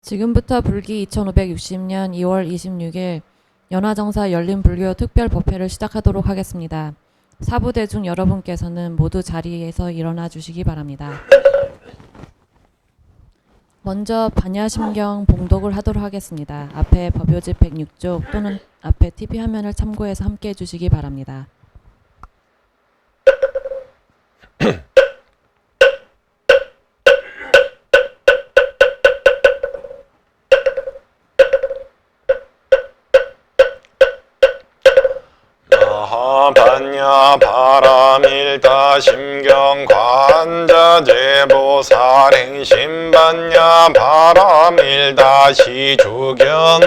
지금부터 불기 2560년 2월 26일 연화정사 열린불교 특별법회를 시작하도록 하겠습니다. 사부대중 여러분께서는 모두 자리에서 일어나 주시기 바랍니다. 먼저 반야심경 봉독을 하도록 하겠습니다. 앞에 법요집 106쪽 또는 앞에 TV 화면을 참고해서 함께 해주시기 바랍니다. 반야 바람일다 심경 관자 제보살행 신반야 바람일다 시주경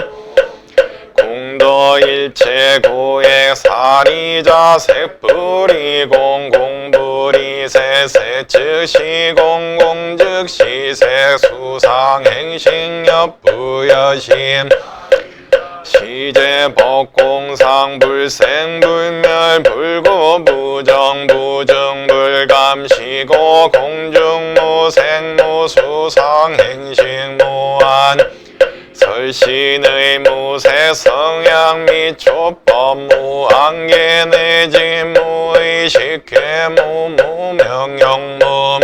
공도 일체 고액 사리자 색불이 공공불이 세세 즉시 공공 즉시 색수상 행식nhập 부여심 시제 법공상 불생 불멸 불고 부정 부정 불감시고 공중 무생 무수상 행식 무한 설신의 무색 성향 및 조법 무한계 내지 무의식회 무무명령무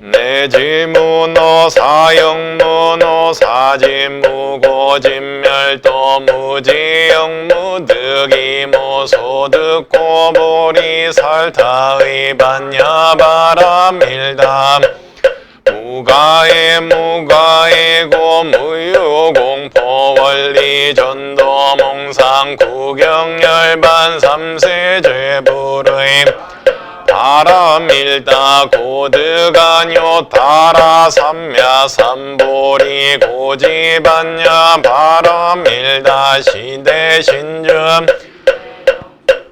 내지 무노 사용 무노 사진 무고진멸도 무지영 무득이 무소득 고보리 살타의 반야 바람일담 무가의 무가의고 무유공포 원리 전도 몽상 구경열반 삼세죄불의 바람일다 고드간요 타라 삼야 삼보리 고지반야 바람일다 시대신점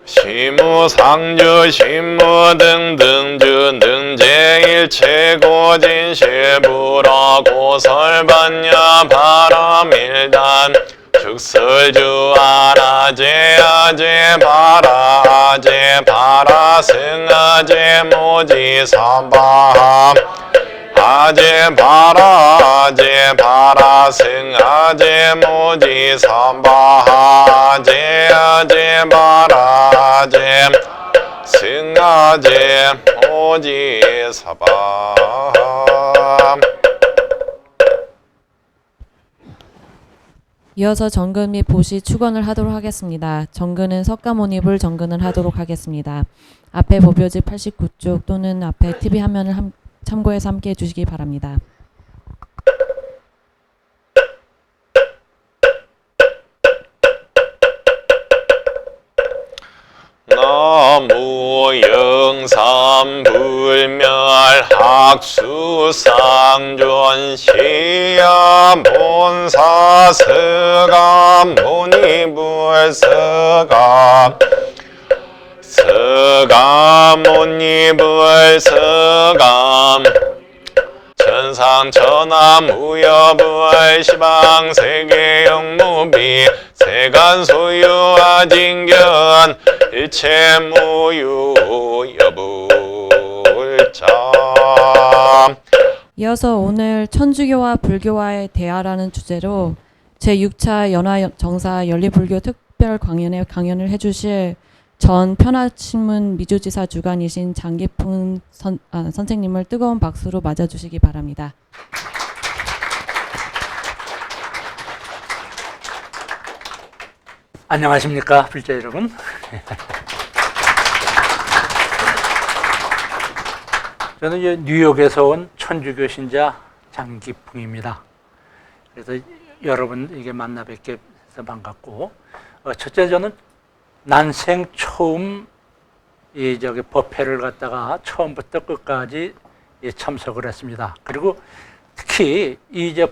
시무상주 신무 등등주 등제일체고진 실부라 고설반야 바람일단 즉설주 아라제 아제 바라 아제 바라 승아제 모지 삼바함 아제 바라 승아제 모지 삼바하 아제 바라 아제 승아제 모지 사바함. 이어서 정근 및 보시 축원을 하도록 하겠습니다. 정근은 석가모니불 정근을 하도록 하겠습니다. 앞에 법요집 89쪽 또는 앞에 TV 화면을 참고해서 함께 해주시기 바랍니다. 나무 영삼불멸 학수상존 시야 본사 서감 모니불 서감 서감 모니불 서감 천상 천하 무여불 시방 세계 영무비 세간 소유 아진견 일체 무유 여불자. 이어서 오늘 천주교와 불교와의 대화라는 주제로 제6차 연화정사 열린불교 특별 강연을 해주실 전 편화신문 미주지사 주관이신 장기풍 선생님을 뜨거운 박수로 맞아주시기 바랍니다. 안녕하십니까 불자 여러분. 저는 이제 뉴욕에서 온 천주교 신자 장기풍입니다. 그래서 여러분 이게 만나 뵙게 해서 반갑고, 첫째 저는 난생 처음 이 법회를 갖다가 처음부터 끝까지 참석을 했습니다. 그리고 특히 이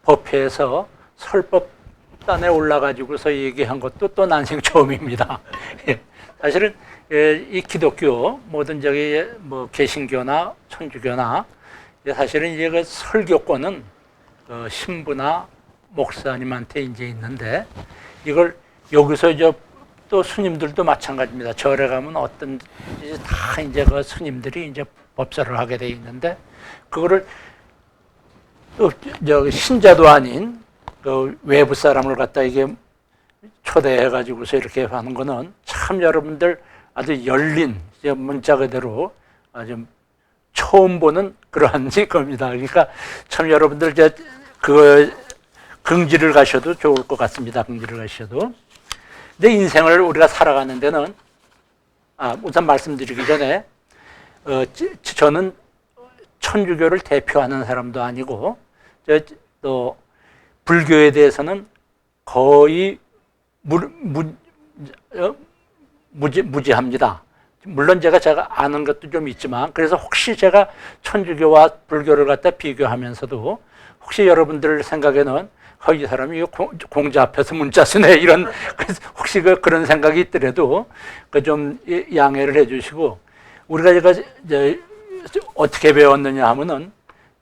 법회에서 설법단에 올라가지고서 얘기한 것도 또 난생 처음입니다. 사실은 이 기독교 모든 뭐 개신교나 천주교나 사실은 이제 그 설교권은 신부나 목사님한테 이제 있는데, 이걸 여기서 또 스님들도 마찬가지입니다. 절에 가면 어떤 다 이제 그 스님들이 이제 법사를 하게 돼 있는데, 그거를 신자도 아닌 그 외부 사람을 갖다 이게 초대해가지고서 이렇게 하는 거는 참 여러분들 아주 열린 문자 그대로 아주 처음 보는 그러한 겁니다. 그러니까 참 여러분들 이제 그 긍지를 가셔도 좋을 것 같습니다. 긍지를 가셔도. 근데 인생을 우리가 살아가는 데는 우선 말씀드리기 전에 저는 천주교를 대표하는 사람도 아니고 또 불교에 대해서는 거의 무지합니다. 물론 제가 아는 것도 좀 있지만 그래서 혹시 제가 천주교와 불교를 갖다 비교하면서도 혹시 여러분들 생각에는 이 사람이 공자 앞에서 문자 쓰네 이런 혹시 그런 생각이 있더라도 좀 양해를 해주시고 우리가 제가 어떻게 배웠느냐 하면은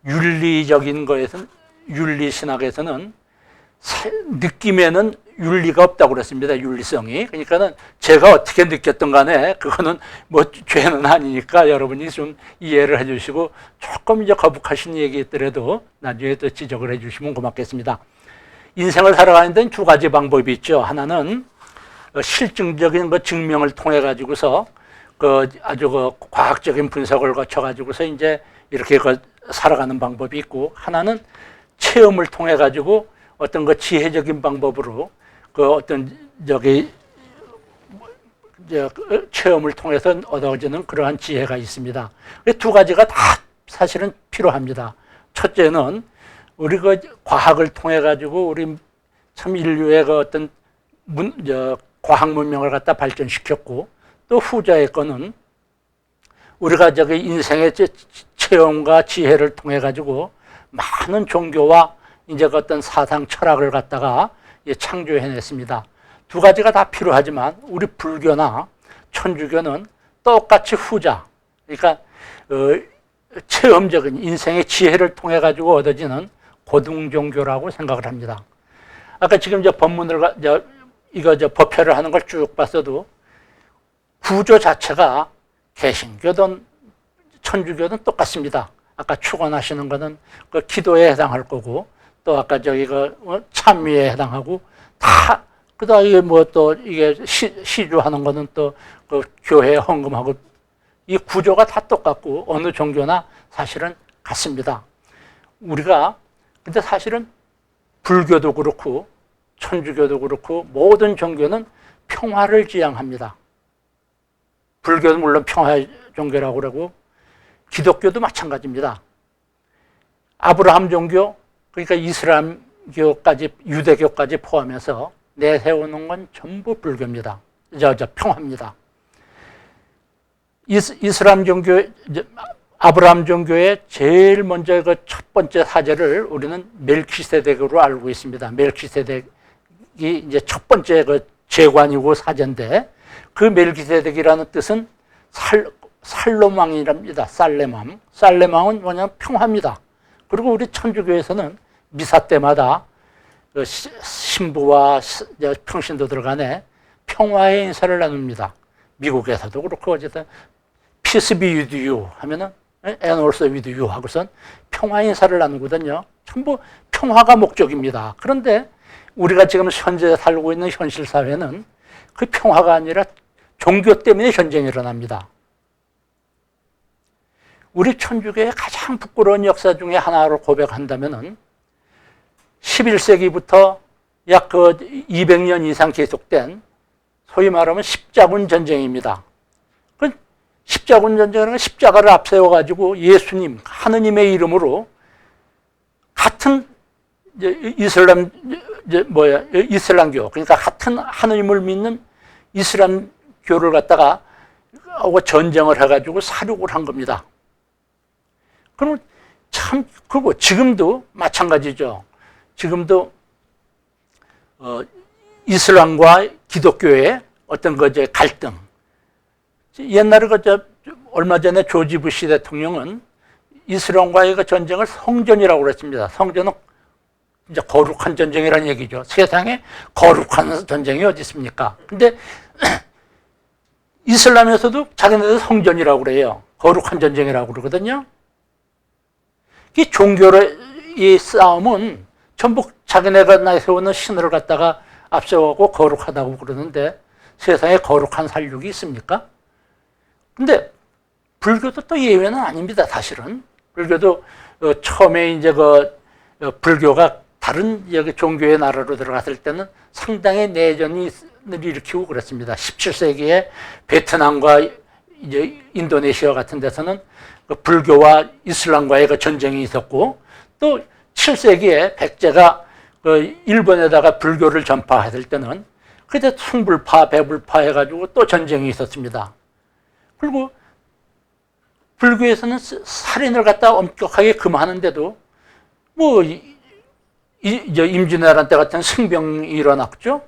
윤리적인 거에서는 윤리신학에서는 느낌에는 윤리가 없다고 그랬습니다. 윤리성이. 그러니까는 제가 어떻게 느꼈던 간에 그거는 뭐 죄는 아니니까 여러분이 좀 이해를 해주시고 조금 이제 거북하신 얘기 있더라도 나중에 또 지적을 해주시면 고맙겠습니다. 인생을 살아가는 데는 두 가지 방법이 있죠. 하나는 실증적인 증명을 통해 가지고서 아주 과학적인 분석을 거쳐 가지고서 이제 이렇게 살아가는 방법이 있고 하나는 체험을 통해 가지고 어떤 지혜적인 방법으로 어떤 체험을 통해서 얻어지는 그러한 지혜가 있습니다. 두 가지가 다 사실은 필요합니다. 첫째는 우리 과학을 통해 가지고 우리 참 인류의 어떤 과학 문명을 갖다 발전시켰고 또 후자의 거는 우리가 인생의 체험과 지혜를 통해 가지고 많은 종교와 이제 어떤 사상 철학을 갖다가 창조해냈습니다. 두 가지가 다 필요하지만 우리 불교나 천주교는 똑같이 후자, 그러니까 체험적인 인생의 지혜를 통해 가지고 얻어지는 고등 종교라고 생각을 합니다. 아까 지금 법문을 법회를 하는 걸 쭉 봤어도 구조 자체가 개신교든 천주교든 똑같습니다. 아까 축원하시는 거는 기도에 해당할 거고 또 아까 찬미에 해당하고 다 그다음에 뭐 또 이게 시주하는 거는 또 교회 헌금하고 이 구조가 다 똑같고 어느 종교나 사실은 같습니다. 우리가 근데 사실은 불교도 그렇고 천주교도 그렇고 모든 종교는 평화를 지향합니다. 불교는 물론 평화 종교라고 그러고 기독교도 마찬가지입니다. 아브라함 종교 그러니까 이슬람교까지 유대교까지 포함해서 내세우는 건 전부 불교입니다. 평화입니다. 이슬람 종교 아브라함 종교의 제일 먼저 첫 번째 사제를 우리는 멜키세덱으로 알고 있습니다. 멜키세덱이 이제 첫 번째 제관이고 사제인데 그 멜키세덱이라는 뜻은 살롬 왕이랍니다. 살렘 왕은 뭐냐면 평화입니다. 그리고 우리 천주교에서는 미사 때마다 신부와 평신도들 간에 평화의 인사를 나눕니다. 미국에서도 그렇고 어쨌든 Peace be with you 하면은 and also with you 하고선 평화 인사를 나누거든요. 전부 평화가 목적입니다. 그런데 우리가 지금 현재 살고 있는 현실 사회는 그 평화가 아니라 종교 때문에 전쟁이 일어납니다. 우리 천주교의 가장 부끄러운 역사 중에 하나로 고백한다면은 11세기부터 약 200년 이상 계속된 소위 말하면 십자군 전쟁입니다. 십자군 전쟁은 십자가를 앞세워가지고 예수님, 하느님의 이름으로 같은 이슬람교, 그러니까 같은 하느님을 믿는 이슬람교를 갖다가 전쟁을 해가지고 사륙을 한 겁니다. 그럼 참, 그리고 지금도 마찬가지죠. 지금도, 이슬람과 기독교의 어떤 갈등. 옛날에 얼마 전에 조지 부시 대통령은 이슬람과의 전쟁을 성전이라고 그랬습니다. 성전은 이제 거룩한 전쟁이라는 얘기죠. 세상에 거룩한 전쟁이 어디 있습니까? 근데 이슬람에서도 자기네들 성전이라고 그래요. 거룩한 전쟁이라고 그러거든요. 이 종교를 이 싸움은 전부 자기네가 내세우는 신을 갖다가 앞세우고 거룩하다고 그러는데 세상에 거룩한 살육이 있습니까? 근데 불교도 또 예외는 아닙니다, 사실은. 불교도 처음에 이제 불교가 다른 여기 종교의 나라로 들어갔을 때는 상당히 내전을 일으키고 그랬습니다. 17세기에 베트남과 이제 인도네시아 같은 데서는 불교와 이슬람과의 전쟁이 있었고, 또 7세기에 백제가 일본에다가 불교를 전파했을 때는 그때 숭불파, 배불파 해가지고 또 전쟁이 있었습니다. 그리고 불교에서는 살인을 갖다 엄격하게 금하는데도 뭐 임진왜란 때 같은 승병이 일어났죠.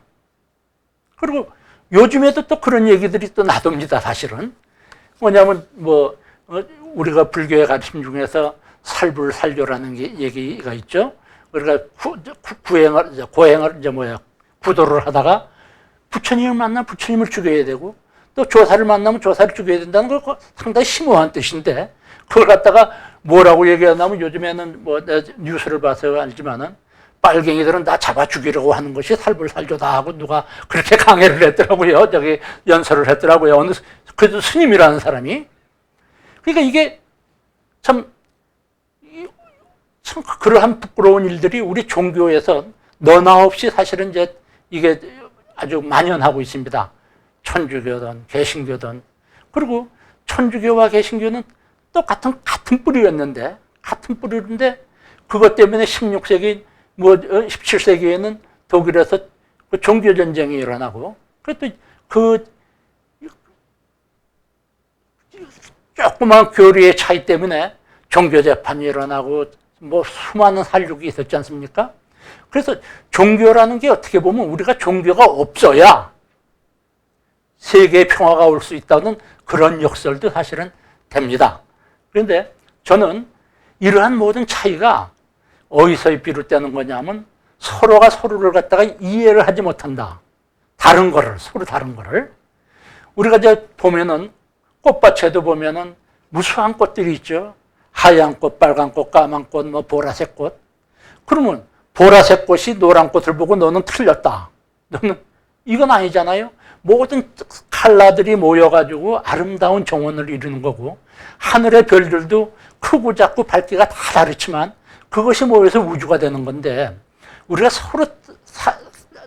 그리고 요즘에도 또 그런 얘기들이 또 나옵니다, 사실은. 뭐냐면 우리가 불교의 가르침 중에서 살불살교라는 얘기가 있죠. 우리가 구도를 하다가 부처님을 만나면 부처님을 죽여야 되고, 또 조사를 만나면 조사를 죽여야 된다는 걸 상당히 심오한 뜻인데, 그걸 갖다가 뭐라고 얘기하냐면, 요즘에는 뉴스를 봐서 알지만은 빨갱이들은 다 잡아 죽이려고 하는 것이 살불살교다 하고 누가 그렇게 강해를 했더라고요. 저기 연설을 했더라고요. 어느 그래도 스님이라는 사람이. 그러니까 이게 참 그러한 부끄러운 일들이 우리 종교에서 너나 없이 사실은 이제 이게 아주 만연하고 있습니다. 천주교든 개신교든. 그리고 천주교와 개신교는 또 같은 뿌리였는데, 그것 때문에 16세기 17세기에는 독일에서 종교 전쟁이 일어나고, 그 조그만 교리의 차이 때문에 종교 재판이 일어나고 수많은 살육이 있었지 않습니까? 그래서 종교라는 게 어떻게 보면 우리가 종교가 없어야 세계의 평화가 올 수 있다는 그런 역설도 사실은 됩니다. 그런데 저는 이러한 모든 차이가 어디서 비롯되는 거냐면 서로가 서로를 갖다가 이해를 하지 못한다. 서로 다른 거를. 우리가 이제 보면은 꽃밭에도 보면은 무수한 꽃들이 있죠. 하얀 꽃, 빨간 꽃, 까만 꽃, 보라색 꽃. 그러면 보라색 꽃이 노란 꽃을 보고 너는 틀렸다. 이건 아니잖아요. 모든 컬러들이 모여가지고 아름다운 정원을 이루는 거고, 하늘의 별들도 크고 작고 밝기가 다 다르지만 그것이 모여서 우주가 되는 건데, 우리가 서로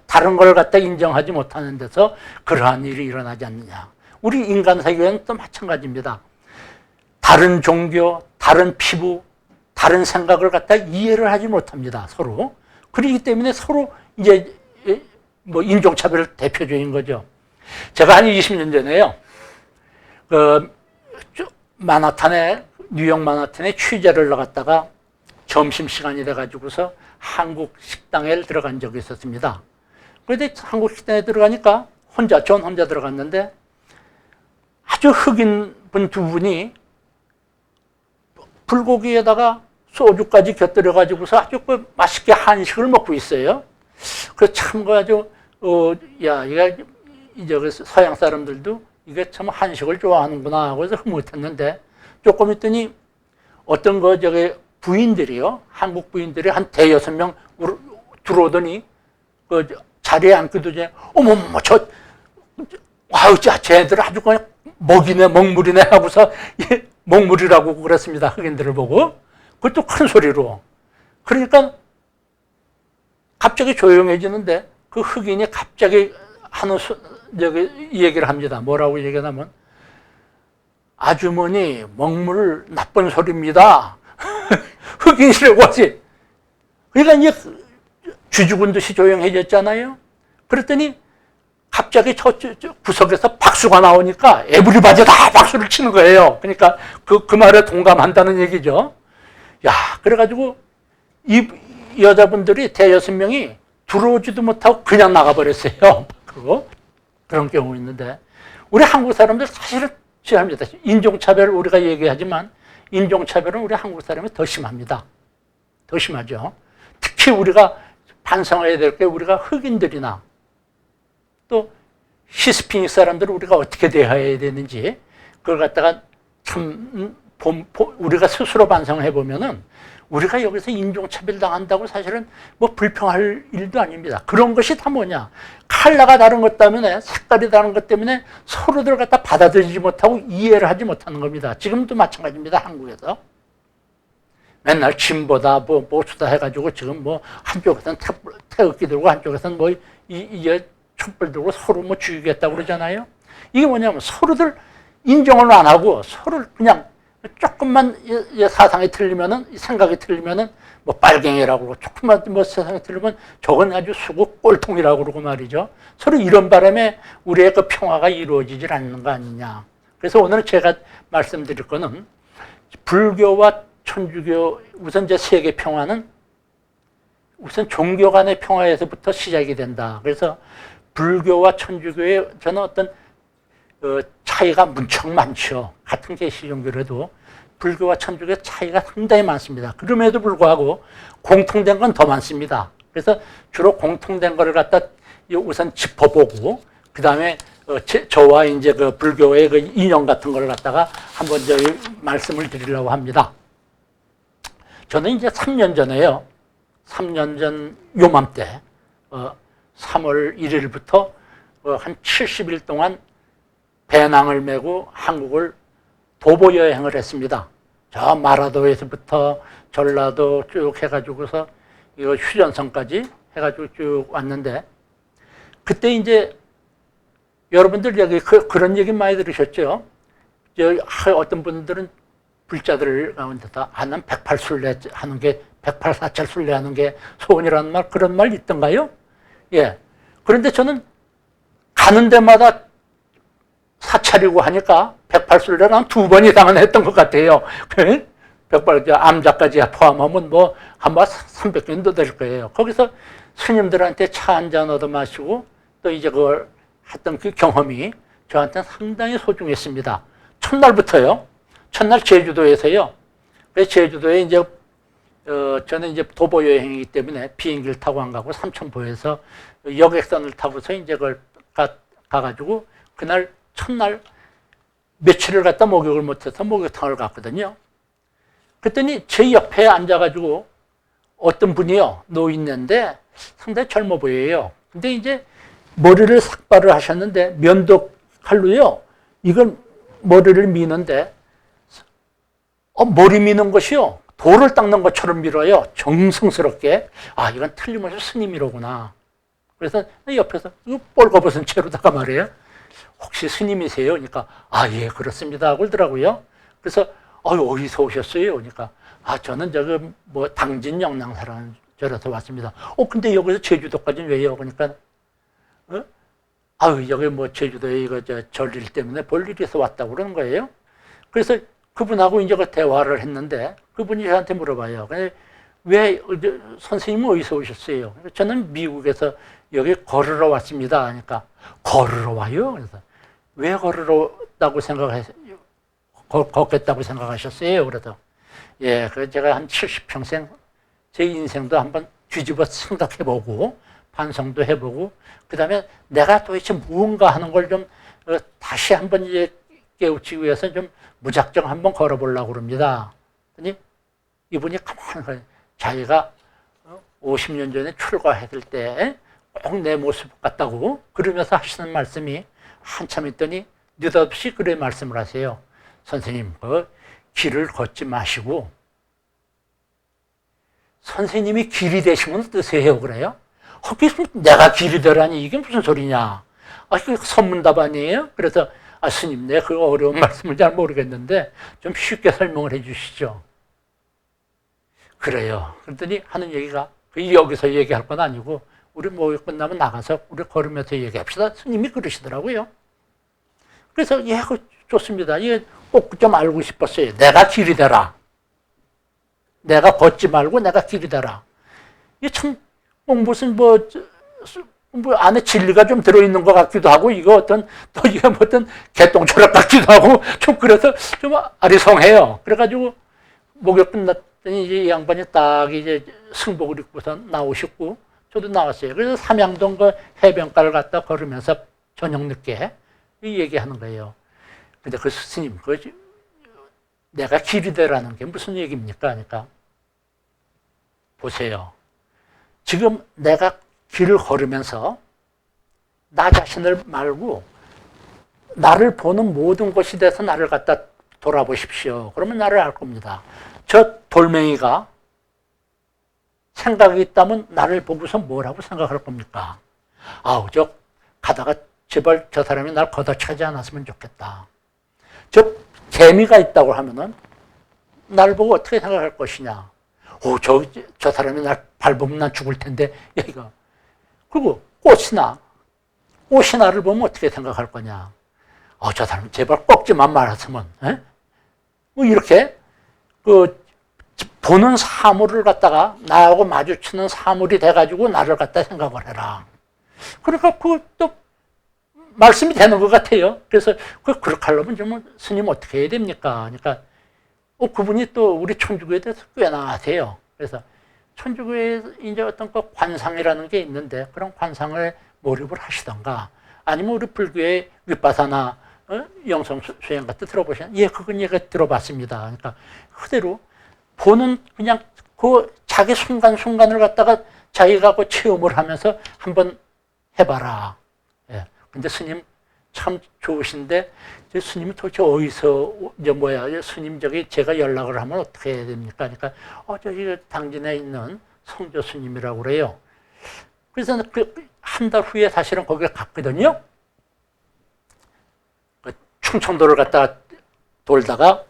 다른 걸 갖다 인정하지 못하는 데서 그러한 일이 일어나지 않느냐. 우리 인간 세계는 또 마찬가지입니다. 다른 종교, 다른 피부, 다른 생각을 갖다 이해를 하지 못합니다, 서로. 그렇기 때문에 서로 이제 인종차별 대표적인 거죠. 제가 한 20년 전에요, 뉴욕 마나탄에 취재를 나갔다가 점심시간이 돼가지고서 한국 식당에 들어간 적이 있었습니다. 그런데 한국 식당에 들어가니까 전 혼자 들어갔는데 아주 흑인 분 두 분이 불고기에다가 소주까지 곁들여가지고서 아주 맛있게 한식을 먹고 있어요. 그래서 참 아주 이게 서양 사람들도 이게 참 한식을 좋아하는구나 하고 해서 흐뭇했는데, 조금 있더니 어떤 부인들이요, 한국 부인들이 한 5-6명 들어오더니 자리에 앉기도 전에 어머머 쟤들 아주 그냥 먹물이네 하고서 먹물이라고 그랬습니다. 흑인들을 보고. 그것도 큰 소리로. 그러니까 갑자기 조용해지는데 그 흑인이 갑자기 이 얘기를 합니다. 뭐라고 얘기하냐면, 아주머니 먹물 나쁜 소리입니다. 흑인이라고 하지. 그러니까 이제 쥐죽은 듯이 조용해졌잖아요. 그랬더니 갑자기 저 구석에서 박수가 나오니까 에브리바디 다 박수를 치는 거예요. 그러니까 그 말에 동감한다는 얘기죠. 그래가지고 이 여자분들이 5-6명이 들어오지도 못하고 그냥 나가버렸어요. 그런 경우 있는데, 우리 한국 사람들 사실은 취합니다. 인종차별 우리가 얘기하지만 인종차별은 우리 한국 사람이 더 심합니다. 더 심하죠. 특히 우리가 반성해야 될 게, 우리가 흑인들이나 또 히스패닉 사람들을 우리가 어떻게 대해야 되는지, 그걸 갖다가 참 우리가 스스로 반성해 보면은 우리가 여기서 인종차별 당한다고 사실은 뭐 불평할 일도 아닙니다. 그런 것이 다 뭐냐? 컬러가 다른 것 때문에, 색깔이 다른 것 때문에 서로들 갖다 받아들이지 못하고 이해를 하지 못하는 겁니다. 지금도 마찬가지입니다. 한국에서. 맨날 진보다 뭐 보수다 해가지고 지금 뭐 한쪽에서는 태극기 들고 한쪽에서는 뭐 이게 촛불 들고 서로 뭐 죽이겠다고 그러잖아요. 이게 뭐냐면 서로들 인정을 안 하고 서로를 그냥 조금만 사상이 틀리면은, 생각이 틀리면은 뭐 빨갱이라고 그러고, 조금만 뭐 세상이 틀리면 저건 아주 수국 꼴통이라고 그러고 말이죠. 서로 이런 바람에 우리의 그 평화가 이루어지질 않는 거 아니냐. 그래서 오늘 제가 말씀드릴 거는 불교와 천주교, 우선 이제 세계 평화는 우선 종교 간의 평화에서부터 시작이 된다. 그래서 불교와 천주교의 저는 어떤 차이가 무척 많죠. 같은 계시 종교라도 불교와 천주교의 차이가 상당히 많습니다. 그럼에도 불구하고 공통된 건 더 많습니다. 그래서 주로 공통된 거를 갖다 우선 짚어보고, 그 다음에 저와 이제 그 불교의 그 인연 같은 걸 갖다가 한번 이제 말씀을 드리려고 합니다. 저는 이제 3년 전에요. 3년 전 요맘때 3월 1일부터 한 70일 동안 배낭을 메고 한국을 도보 여행을 했습니다. 저 마라도에서부터 전라도 쭉 해가지고서 이거 휴전선까지 해가지고 쭉 왔는데, 그때 이제 여러분들 여기 그런 얘기 많이 들으셨죠? 어떤 분들은 불자들 가운데서 난 108순례 하는 게, 108사찰순례 하는 게 소원이라는 말, 그런 말 있던가요? 예. 그런데 저는 가는 데마다 사찰이고 하니까 108순례를 한 2번 이상은 했던 것 같아요. 108, 암자까지 포함하면 뭐 아마 300년도 될 거예요. 거기서 스님들한테 차 한 잔 얻어 마시고 또 이제 그걸 했던 그 경험이 저한테는 상당히 소중했습니다. 첫날부터요. 첫날 제주도에서요. 그래서 제주도에 이제 저는 이제 도보 여행이기 때문에 비행기를 타고 안 가고 삼천포에서 여객선을 타고서 이제 그걸 가가지고 그날 첫날 며칠을 갖다 목욕을 못해서 목욕탕을 갔거든요. 그랬더니 제 옆에 앉아가지고 어떤 분이요, 노인네인데 상당히 젊어 보여요. 근데 이제 머리를 삭발을 하셨는데 면도 칼로요, 이건 머리를 미는데 머리 미는 것이요, 돌을 닦는 것처럼 밀어요. 정성스럽게. 아, 이건 틀림없이 스님이로구나. 그래서 옆에서 뻘거벗은 채로다가 말이에요, 혹시 스님이세요? 그러니까 아, 예, 그렇습니다 하고 그러더라고요. 그래서 어디서 오셨어요? 그러니까 저는 저기 뭐 당진 영랑사라는 절에서 왔습니다. 근데 여기서 제주도까지는 왜요? 그러니까 여기 뭐 제주도에 이거 절일 때문에 볼 일이 있어 왔다고 그러는 거예요. 그래서 그분하고 이제 그 대화를 했는데 그분이 저한테 물어봐요. 왜 선생님은 어디서 오셨어요? 저는 미국에서 여기 걸으러 왔습니다. 그러니까 걸으러 와요? 그래서 왜 걸으러 왔다고 걷겠다고 생각하셨어요? 그래서 예, 그래서 제가 한 70평생 제 인생도 한번 뒤집어 생각해보고 반성도 해보고, 그 다음에 내가 도대체 무언가 하는 걸 좀 다시 한번 이제 깨우치기 위해서 좀 무작정 한번 걸어보려고 그럽니다. 이분이 가만히 자기가 50년 전에 출가했을 때 꼭 내 모습 같다고 그러면서 하시는 말씀이 한참 있더니 느닷없이 그래 말씀을 하세요. 선생님, 길을 걷지 마시고 선생님이 길이 되시면 어떠세요? 그래요? 내가 길이 되라니 이게 무슨 소리냐? 이거 선문답 아니에요? 그래서 스님, 내 그 어려운 말씀을 잘 모르겠는데 좀 쉽게 설명을 해 주시죠. 그래요. 그랬더니 하는 얘기가 여기서 얘기할 건 아니고 우리 목욕 끝나면 나가서 우리 걸으면서 얘기합시다. 스님이 그러시더라고요. 그래서 예, 좋습니다. 이게 꼭 좀 알고 싶었어요. 내가 길이 되라. 내가 걷지 말고 내가 길이 되라. 이게 참 무슨 뭐 안에 진리가 좀 들어있는 것 같기도 하고, 이거 또 이게 뭐 어떤 개똥철학 같기도 하고, 좀 그래서 좀 아리송해요. 그래가지고 목욕 끝났더니 이제 이 양반이 딱 이제 승복을 입고서 나오셨고, 저도 나왔어요. 그래서 삼양동 그 해변가를 갔다 걸으면서 저녁 늦게 이 얘기하는 거예요. 근데 그 스님, 내가 길이 되라는 게 무슨 얘기입니까? 그러니까 보세요. 지금 내가 길을 걸으면서 나 자신을 말고 나를 보는 모든 것이 돼서 나를 갖다 돌아보십시오. 그러면 나를 알 겁니다. 저 돌멩이가 생각이 있다면 나를 보고서 뭐라고 생각할 겁니까? 아우, 저 가다가 제발 저 사람이 날 걷어차지 않았으면 좋겠다. 저 개미가 있다고 하면은 나를 보고 어떻게 생각할 것이냐. 오, 저 사람이 날 밟으면 난 죽을 텐데, 여기가. 그리고 꽃이 나를 보면 어떻게 생각할 거냐. 저 사람 제발 꺾지만 말았으면, 에? 뭐 이렇게, 보는 사물을 갖다가 나하고 마주치는 사물이 돼가지고 나를 갖다 생각을 해라. 그러니까 그것도 말씀이 되는 것 같아요. 그래서 그렇게 하려면 좀 스님 어떻게 해야 됩니까? 그러니까 그분이 또 우리 천주교에 대해서 꽤나 아세요. 그래서 천주교에 이제 어떤 그 관상이라는 게 있는데 그런 관상을 몰입을 하시던가 아니면 우리 불교의 윗바사나 영성 수행 같은 들어보시면 예, 그건 얘가 들어봤습니다. 그러니까 그대로 보는 그냥 그 자기 순간순간을 갖다가 자기가 그 체험을 하면서 한번 해봐라. 예. 근데 스님 참 좋으신데 스님이 도대체 어디서 스님 제가 연락을 하면 어떻게 해야 됩니까? 그러니까 저기 당진에 있는 성조 스님이라고 그래요. 그래서 한 달 후에 사실은 거기에 갔거든요. 충청도를 갔다가 돌다가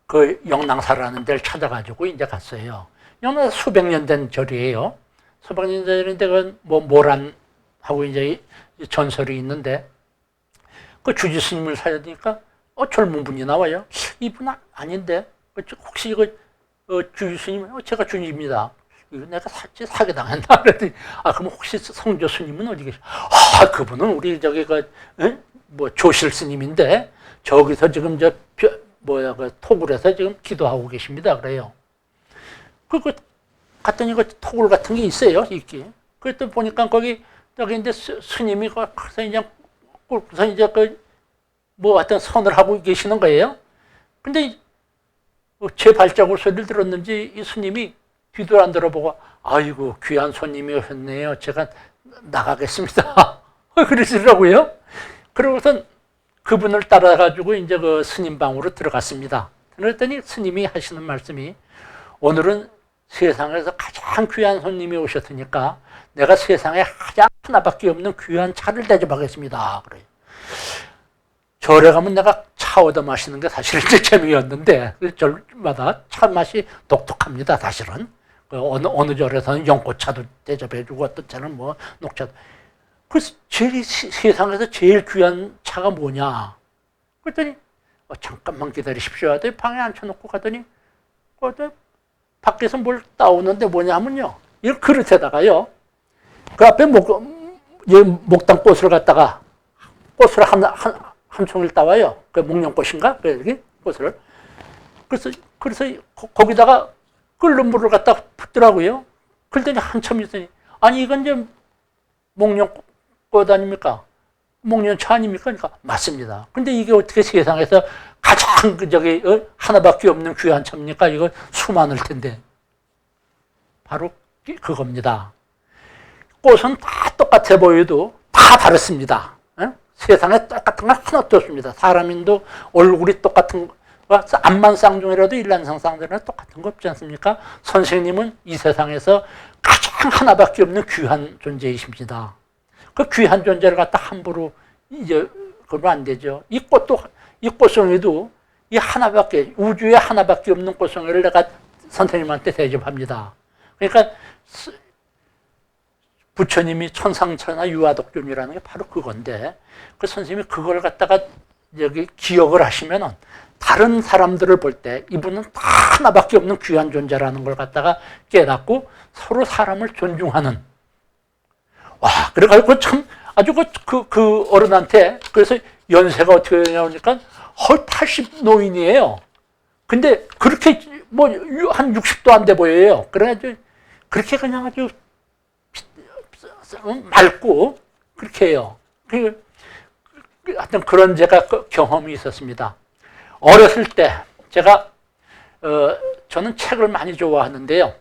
그 영랑사라는 데를 찾아가지고 이제 갔어요. 영랑 수백 년 된 절이에요. 수백 년 전인데 그 모란하고 이제 전설이 있는데 그 주지 스님을 사려니까 젊은 분이 나와요. 이분 아닌데 혹시 이거 주지 스님 제가 주님입니다. 이거 내가 사게 당했나 그랬더니 그럼 혹시 성조 스님은 어디 계셔? 그분은 우리 저기 조실 스님인데 저기서 지금 그 토굴에서 지금 기도하고 계십니다. 그래요. 갔더니 그 토굴 같은 게 있어요. 있기. 그랬더니 보니까 거기 이제 스님이 거기서 이제 어떤 선을 하고 계시는 거예요. 근데 제 발자국 소리를 들었는지 이 스님이 뒤도 안 들어보고 아이고 귀한 손님이 오셨네요. 제가 나가겠습니다. 그러시더라고요. 그러고선 그분을 따라가지고 이제 그 스님 방으로 들어갔습니다. 그랬더니 스님이 하시는 말씀이 오늘은 세상에서 가장 귀한 손님이 오셨으니까 내가 세상에 가장 하나밖에 없는 귀한 차를 대접하겠습니다. 그래요. 절에 가면 내가 차 얻어 마시는 게 사실은 제 재미였는데 절마다 차 맛이 독특합니다. 사실은 어느 절에서는 연꽃차도 대접해주고 어떤 차는 녹차도. 그래서 세상에서 제일 귀한 차가 뭐냐? 그랬더니 잠깐만 기다리십시오 하더니 방에 앉혀놓고 가더니 밖에서 뭘 따오는데 뭐냐 하면요. 이 그릇에다가요. 그 앞에 목당 꽃을 갖다가 꽃을 한 송이를 따와요. 그 목련꽃인가? 여기 꽃을. 그래서 거기다가 끓는 물을 갖다 붓더라고요. 그랬더니 한참 있더니 아니 이건 이제 목련꽃 아닙니까? 목련차 아닙니까? 그러니까 맞습니다. 근데 이게 어떻게 세상에서 가장 하나밖에 없는 귀한 차입니까? 이거 수많을 텐데. 바로 그겁니다. 꽃은 다 똑같아 보여도 다 다릅니다. 세상에 똑같은 건 하나도 없습니다. 사람인도 얼굴이 똑같은 거, 암만 쌍둥이라도 일란성 쌍둥이랑 똑같은 거 없지 않습니까? 선생님은 이 세상에서 가장 하나밖에 없는 귀한 존재이십니다. 그 귀한 존재를 갖다 함부로 그러면 안 되죠. 이 꽃송이도 이 하나밖에, 우주에 하나밖에 없는 꽃송이를 내가 선생님한테 대접합니다. 그러니까 부처님이 천상천하 유아독존이라는 게 바로 그건데 그 선생님이 그걸 갖다가 기억을 하시면은 다른 사람들을 볼 때 이분은 다 하나밖에 없는 귀한 존재라는 걸 갖다가 깨닫고 서로 사람을 존중하는. 그래가지고 참 아주 그 어른한테 그래서 연세가 어떻게 되냐니까 80 노인이에요. 근데 그렇게 한 60도 안 돼 보여요. 그래가지고 그렇게 그냥 아주 맑고 그렇게 해요. 하여튼 그런 제가 경험이 있었습니다. 어렸을 때 제가 저는 책을 많이 좋아하는데요.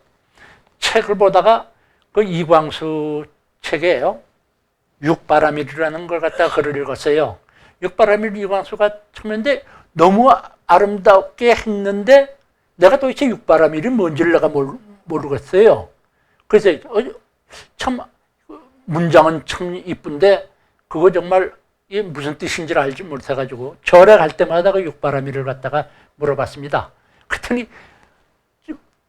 책을 보다가 그 이광수 책이에요. 육바라밀이라는 걸 갖다가 글을 읽었어요. 육바라밀 이광수가 처음인데 너무 아름답게 했는데 내가 도대체 육바라밀이 뭔지를 내가 모르겠어요. 그래서 참 문장은 참 이쁜데 그거 정말 이게 무슨 뜻인지를 알지 못해가지고 절에 갈 때마다 그 육바라밀을 갖다가 물어봤습니다. 그랬더니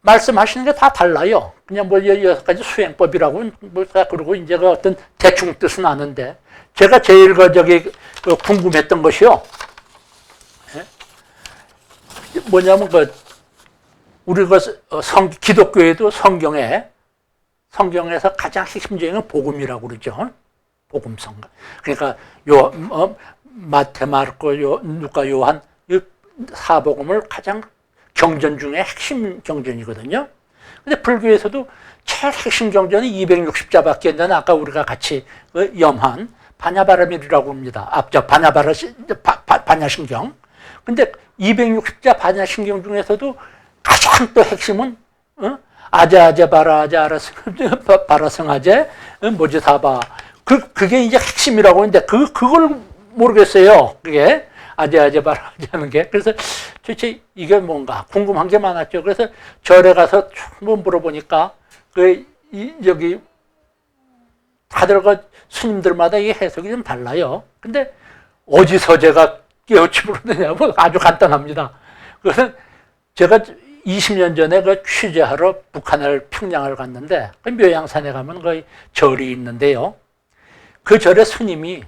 말씀하시는 게 다 달라요. 그냥 뭐 여러 가지 수행법이라고 뭐 그러고 이제 그 어떤 대충 뜻은 아는데 제가 제일 궁금했던 것이요. 뭐냐면 우리 기독교에도 성경에서 가장 핵심적인 건 복음이라고 그러죠. 복음성. 그러니까 마태, 마르코, 누가, 요한 이 사복음을 가장 경전 중에 핵심 경전이거든요. 근데 불교에서도 제일 핵심 경전은 260자밖에 안 되는 아까 우리가 같이 염한 바냐바라밀이라고 합니다. 앞저 반야신경. 근데 260자 반야신경 중에서도 가장 또 핵심은 아자아자 바라아자 바라성아제 모지사바 그게 이제 핵심이라고 하는데 그걸 모르겠어요. 그게 아자아자 바라아자 하는 게. 그래서 도대체 이게 뭔가 궁금한 게 많았죠. 그래서 절에 가서 뭐 물어보니까 여기 다들 스님들마다 이 해석이 좀 달라요. 근데 어디서 제가 깨우치 부르느냐면 아주 간단합니다. 그것은 제가 20년 전에 취재하러 북한을 평양을 갔는데 묘양산에 가면 절이 있는데요. 그 절의 스님이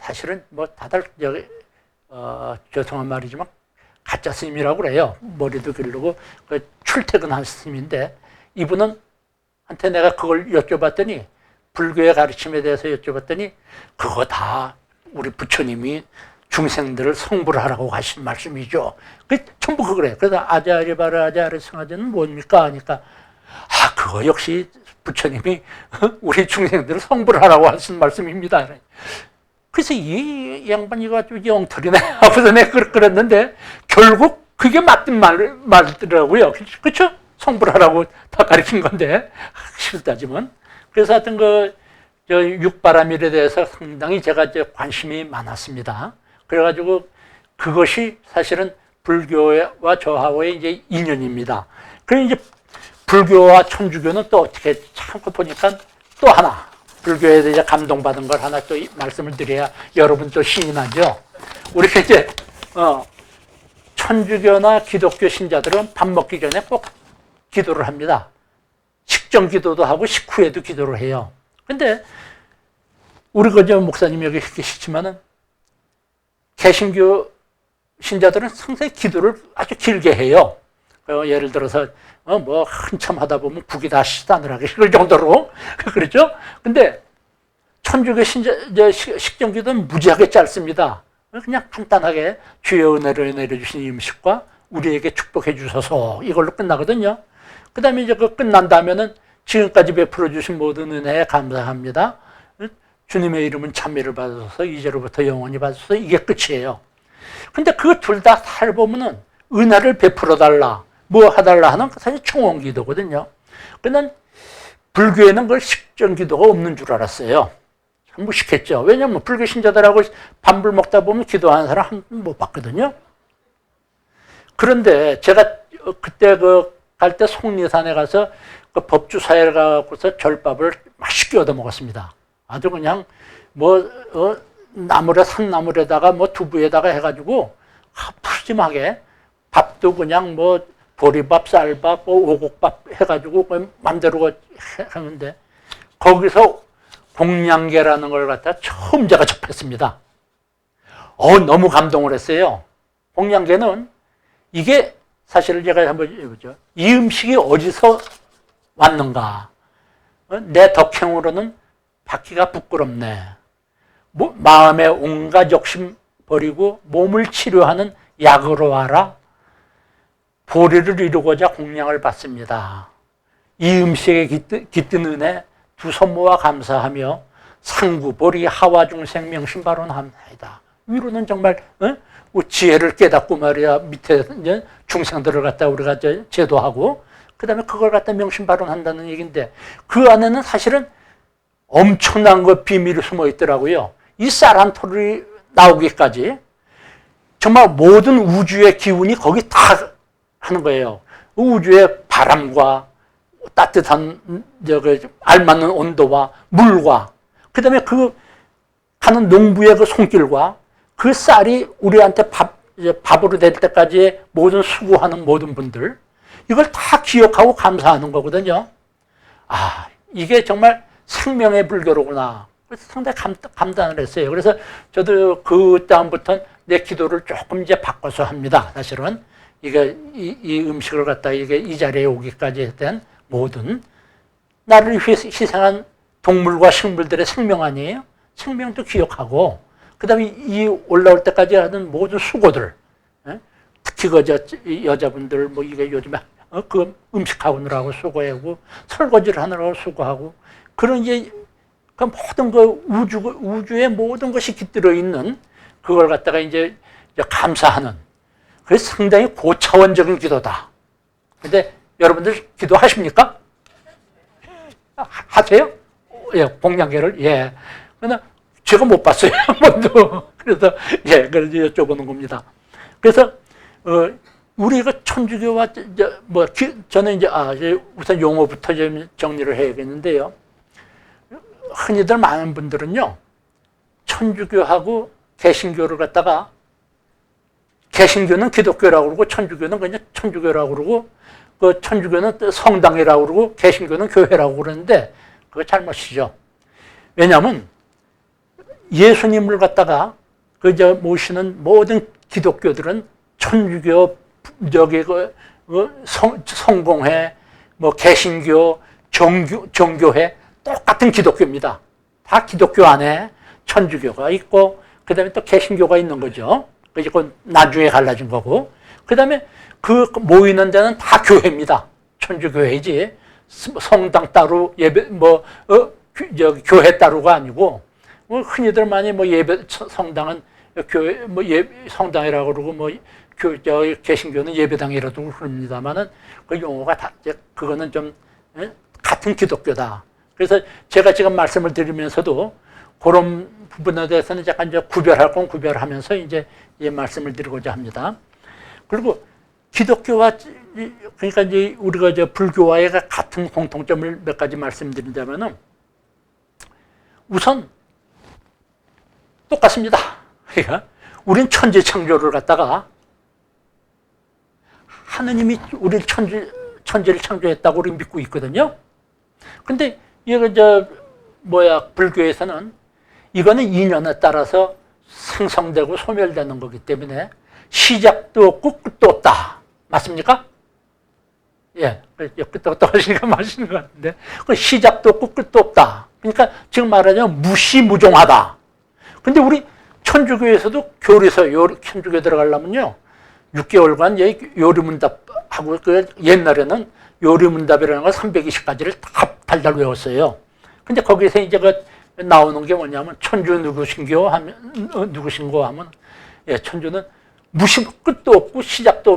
사실은 뭐 다들 죄송한 말이지만 가짜 스님이라고 그래요. 머리도 기르고 출퇴근한 스님인데 이분은 한테 내가 그걸 여쭤봤더니 불교의 가르침에 대해서 여쭤봤더니 그거 다 우리 부처님이 중생들을 성불 하라고 하신 말씀이죠. 전부 그거래요. 그래서 아자아리바라 아자아리 성아제는 뭡니까? 하니까 그거 역시 부처님이 우리 중생들을 성불 하라고 하신 말씀입니다. 그래서 이 양반이 가지고 엉터리네 하고서 내가 그랬는데 결국 그게 맞든 말더라고요. 그렇죠? 성불하라고 다 가르친 건데 실을 따지면. 그래서 하여튼 육바라밀에 대해서 상당히 제가 관심이 많았습니다. 그래가지고 그것이 사실은 불교와 저하고의 이제 인연입니다. 그리고 이제 불교와 천주교는 또 어떻게 참고 보니까 또 하나 불교에 대해 감동받은 걸 하나 또 말씀을 드려야 여러분 또 신이 나죠. 우리가 이제 천주교나 기독교 신자들은 밥 먹기 전에 꼭 기도를 합니다. 식전 기도도 하고 식후에도 기도를 해요. 근데 우리 목사님 여기 계시지만은 개신교 신자들은 상당히 기도를 아주 길게 해요. 예를 들어서 뭐 한참 하다 보면 국이 다 싸늘하게 식을 정도로 그렇죠. 근데 천주교 식전기도는 무지하게 짧습니다. 그냥 간단하게 주여 은혜를 내려주신 이 음식과 우리에게 축복해 주셔서 이걸로 끝나거든요. 그 다음에 이제 끝난 다음에는 지금까지 베풀어 주신 모든 은혜에 감사합니다. 주님의 이름은 찬미를 받으소서 이제로부터 영원히 받으소서 이게 끝이에요. 근데 그 둘 다 살보면은 은혜를 베풀어 달라 뭐 해달라 하는 사실 총원 기도거든요. 근데 불교에는 그 식전 기도가 없는 줄 알았어요. 참 무식했죠. 왜냐면 불교 신자들하고 밥을 먹다 보면 기도하는 사람 한 번 못 봤거든요. 그런데 제가 그때 갈 때 속리산에 가서 법주사에 가고서 절밥을 맛있게 얻어 먹었습니다. 아주 그냥 산나물에다가 두부에다가 해가지고 푸짐하게 밥도 그냥 보리밥, 쌀밥, 오곡밥 해가지고 맘대로 하는데 거기서 공양계라는 걸 갖다 처음 제가 접했습니다. 너무 감동을 했어요. 공양계는 이게 사실은 제가 한번 해보죠. 이 음식이 어디서 왔는가? 내 덕행으로는 받기가 부끄럽네. 마음의 온갖 욕심 버리고 몸을 치료하는 약으로 와라. 보리를 이루고자 공양을 받습니다. 이 음식에 깃든 은혜 두 손 모아 감사하며 상구보리 하와중생 명심발언합니다. 위로는 정말 지혜를 깨닫고 말이야 밑에 이제 중생들을 갖다 우리가 이제 제도하고 그다음에 그걸 갖다 명심발언한다는 얘기인데 그 안에는 사실은 엄청난 거 비밀이 숨어 있더라고요. 이 사란토리 나오기까지 정말 모든 우주의 기운이 거기 다 하는 거예요. 우주의 바람과 따뜻한 알맞는 온도와 물과 그다음에 그 가는 농부의 그 손길과 그 쌀이 우리한테 밥으로 될 때까지 모든 수고하는 모든 분들 이걸 다 기억하고 감사하는 거거든요. 아, 이게 정말 생명의 불교로구나. 그래서 상당히 감탄을 했어요. 그래서 저도 그 다음부터는 내 기도를 조금 이제 바꿔서 합니다. 사실은 이게 이 음식을 갖다 이게 이 자리에 오기까지 했던 모든 나를 위해 희생한 동물과 식물들의 생명 아니에요? 생명도 기억하고 그다음에 이 올라올 때까지 하는 모든 수고들, 특히 그 여자분들 뭐 이게 요즘에 그 음식하느라고 수고하고 설거지를 하느라고 수고하고 그런 이제 그 모든 그 우주의 모든 것이 깃들어 있는 그걸 갖다가 이제 감사하는 그래서 상당히 고차원적인 기도다. 근데 여러분들 기도하십니까? 하세요? 예, 공양계를 예. 그러나 제가 못 봤어요 한 번도. 그래서 예, 그래서 여쭤보는 겁니다. 그래서 우리가 천주교와 뭐 저는 이제 우선 용어부터 좀 정리를 해야겠는데요. 흔히들 많은 분들은요 천주교하고 개신교를 갖다가 개신교는 기독교라고 그러고 천주교는 그냥 천주교라고 그러고 그 천주교는 성당이라고 그러고 개신교는 교회라고 그러는데 그거 잘못이죠. 왜냐하면 예수님을 갖다가 모시는 모든 기독교들은 천주교 성공회 뭐 개신교 정교회 똑같은 기독교입니다. 다 기독교 안에 천주교가 있고 그다음에 또 개신교가 있는 거죠. 그건 나중에 갈라진 거고 그다음에 그 모이는 데는 다 교회입니다. 천주교회지 성당 따로 예배 교회 따로가 아니고 흔히들 많이 예배 성당은 교회 성당이라고 그러고 개신교는 예배당이라도 그럽니다만은 그 용어가 다 그거는 좀 같은 기독교다. 그래서 제가 지금 말씀을 드리면서도 그런 부분에 대해서는 약간 이제 구별할 건 구별하면서 이제 말씀을 드리고자 합니다. 그리고 기독교와 그러니까 이제 우리가 이제 불교와의 같은 공통점을 몇 가지 말씀드린다면은 우선 똑같습니다. 그러니까 우린 천지 창조를 갖다가 하느님이 우리를 천지를 창조했다고 우리 믿고 있거든요. 근데 이거 불교에서는 이거는 인연에 따라서 생성되고 소멸되는 거기 때문에 시작도 없고 끝도 없다. 맞습니까? 예, 끝도 없다 하시니까 맞으시는 것 같은데 시작도 없고 끝도 없다. 그러니까 지금 말하자면 무시무종하다. 근데 우리 천주교에서도 교리서 천주교 들어가려면요 6개월간 요리문답하고 옛날에는 요리문답이라는 걸 320가지를 다 달달 외웠어요. 근데 거기서 이제 나오는 게 뭐냐면 천주 누구신고 하면 천주는 끝도 없고 시작도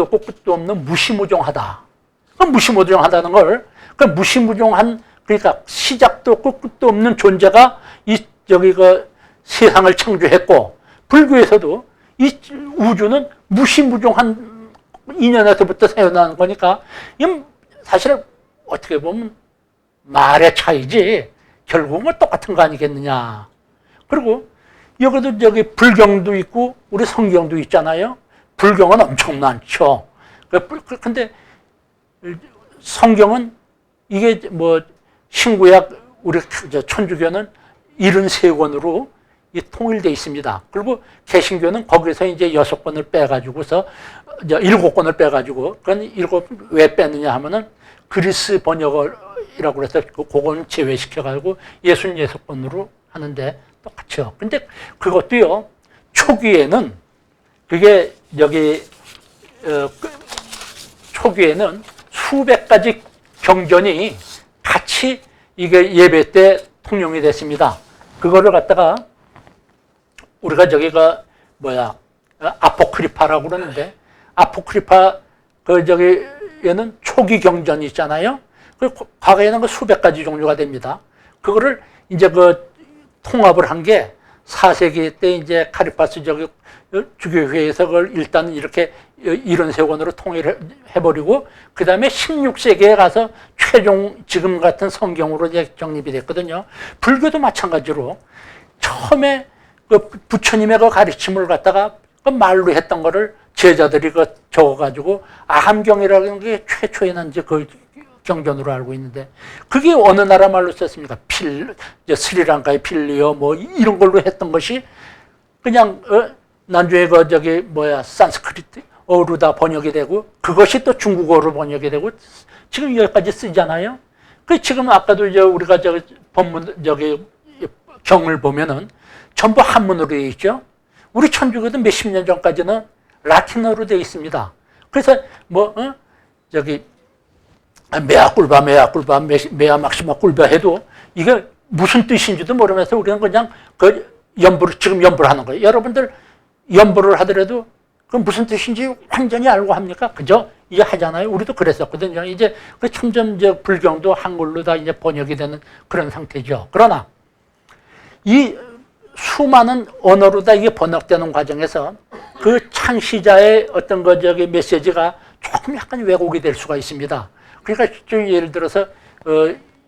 없고 끝도 없는 무시무종하다. 무시무종하다는 걸 무시무종한 그러니까 시작도 없고 끝도 없는 존재가 세상을 창조했고 불교에서도 이 우주는 무시무종한 인연에서부터 생겨나는 거니까 이건 사실은 어떻게 보면 말의 차이지 결국은 똑같은 거 아니겠느냐. 그리고 여기도 불경도 있고 우리 성경도 있잖아요. 불경은 엄청 많죠. 근데 성경은 이게 신구약 우리 천주교는 73권으로 통일되어 있습니다. 그리고 개신교는 거기서 이제 6권을 빼가지고서 7권을 빼가지고 그건 7 왜 빼느냐 하면은 그리스 번역이라고 해서 그거는 제외시켜가지고 66권으로 하는데 똑같죠. 근데 그것도요 초기에는 그게 초기에는 수백 가지 경전이 같이 이게 예배 때 통용이 됐습니다. 그거를 갖다가 우리가 저기가 아포크리파라고 그러는데, 아포크리파 얘는 초기 경전이 있잖아요. 그 과거에는 그 수백 가지 종류가 됩니다. 그거를 이제 통합을 한 게 4세기 때 이제 카리파스 주교회에서 그걸 일단 이렇게 이런 세권으로 통일해버리고, 그 다음에 16세기에 가서 최종 지금 같은 성경으로 이제 정립이 됐거든요. 불교도 마찬가지로 처음에 부처님의 가르침을 갖다가 말로 했던 거를 제자들이 적어가지고 아함경이라는 게 최초에는 이제 경전으로 알고 있는데, 그게 어느 나라 말로 썼습니까? 스리랑카의 필리오 이런 걸로 했던 것이 그냥 나중에 산스크리트어로 다 번역이 되고, 그것이 또 중국어로 번역이 되고 지금 여기까지 쓰잖아요. 지금 아까도 이제 우리가 본문 경을 보면은 전부 한문으로 되어 있죠. 우리 천주교도 몇십 년 전까지는 라틴어로 되어 있습니다. 그래서 메아꿀바, 메아 막시마 꿀바 해도 이게 무슨 뜻인지도 모르면서 우리는 그냥 지금 연부를 하는 거예요. 여러분들 연부를 하더라도 그 무슨 뜻인지 완전히 알고 합니까? 그죠? 이제 하잖아요. 우리도 그랬었거든요. 이제 점점 이제 불경도 한글로 다 이제 번역이 되는 그런 상태죠. 그러나 이 수많은 언어로 다 이게 번역되는 과정에서 그 창시자의 어떤 메시지가 조금 약간 왜곡이 될 수가 있습니다. 그러니까 예를 들어서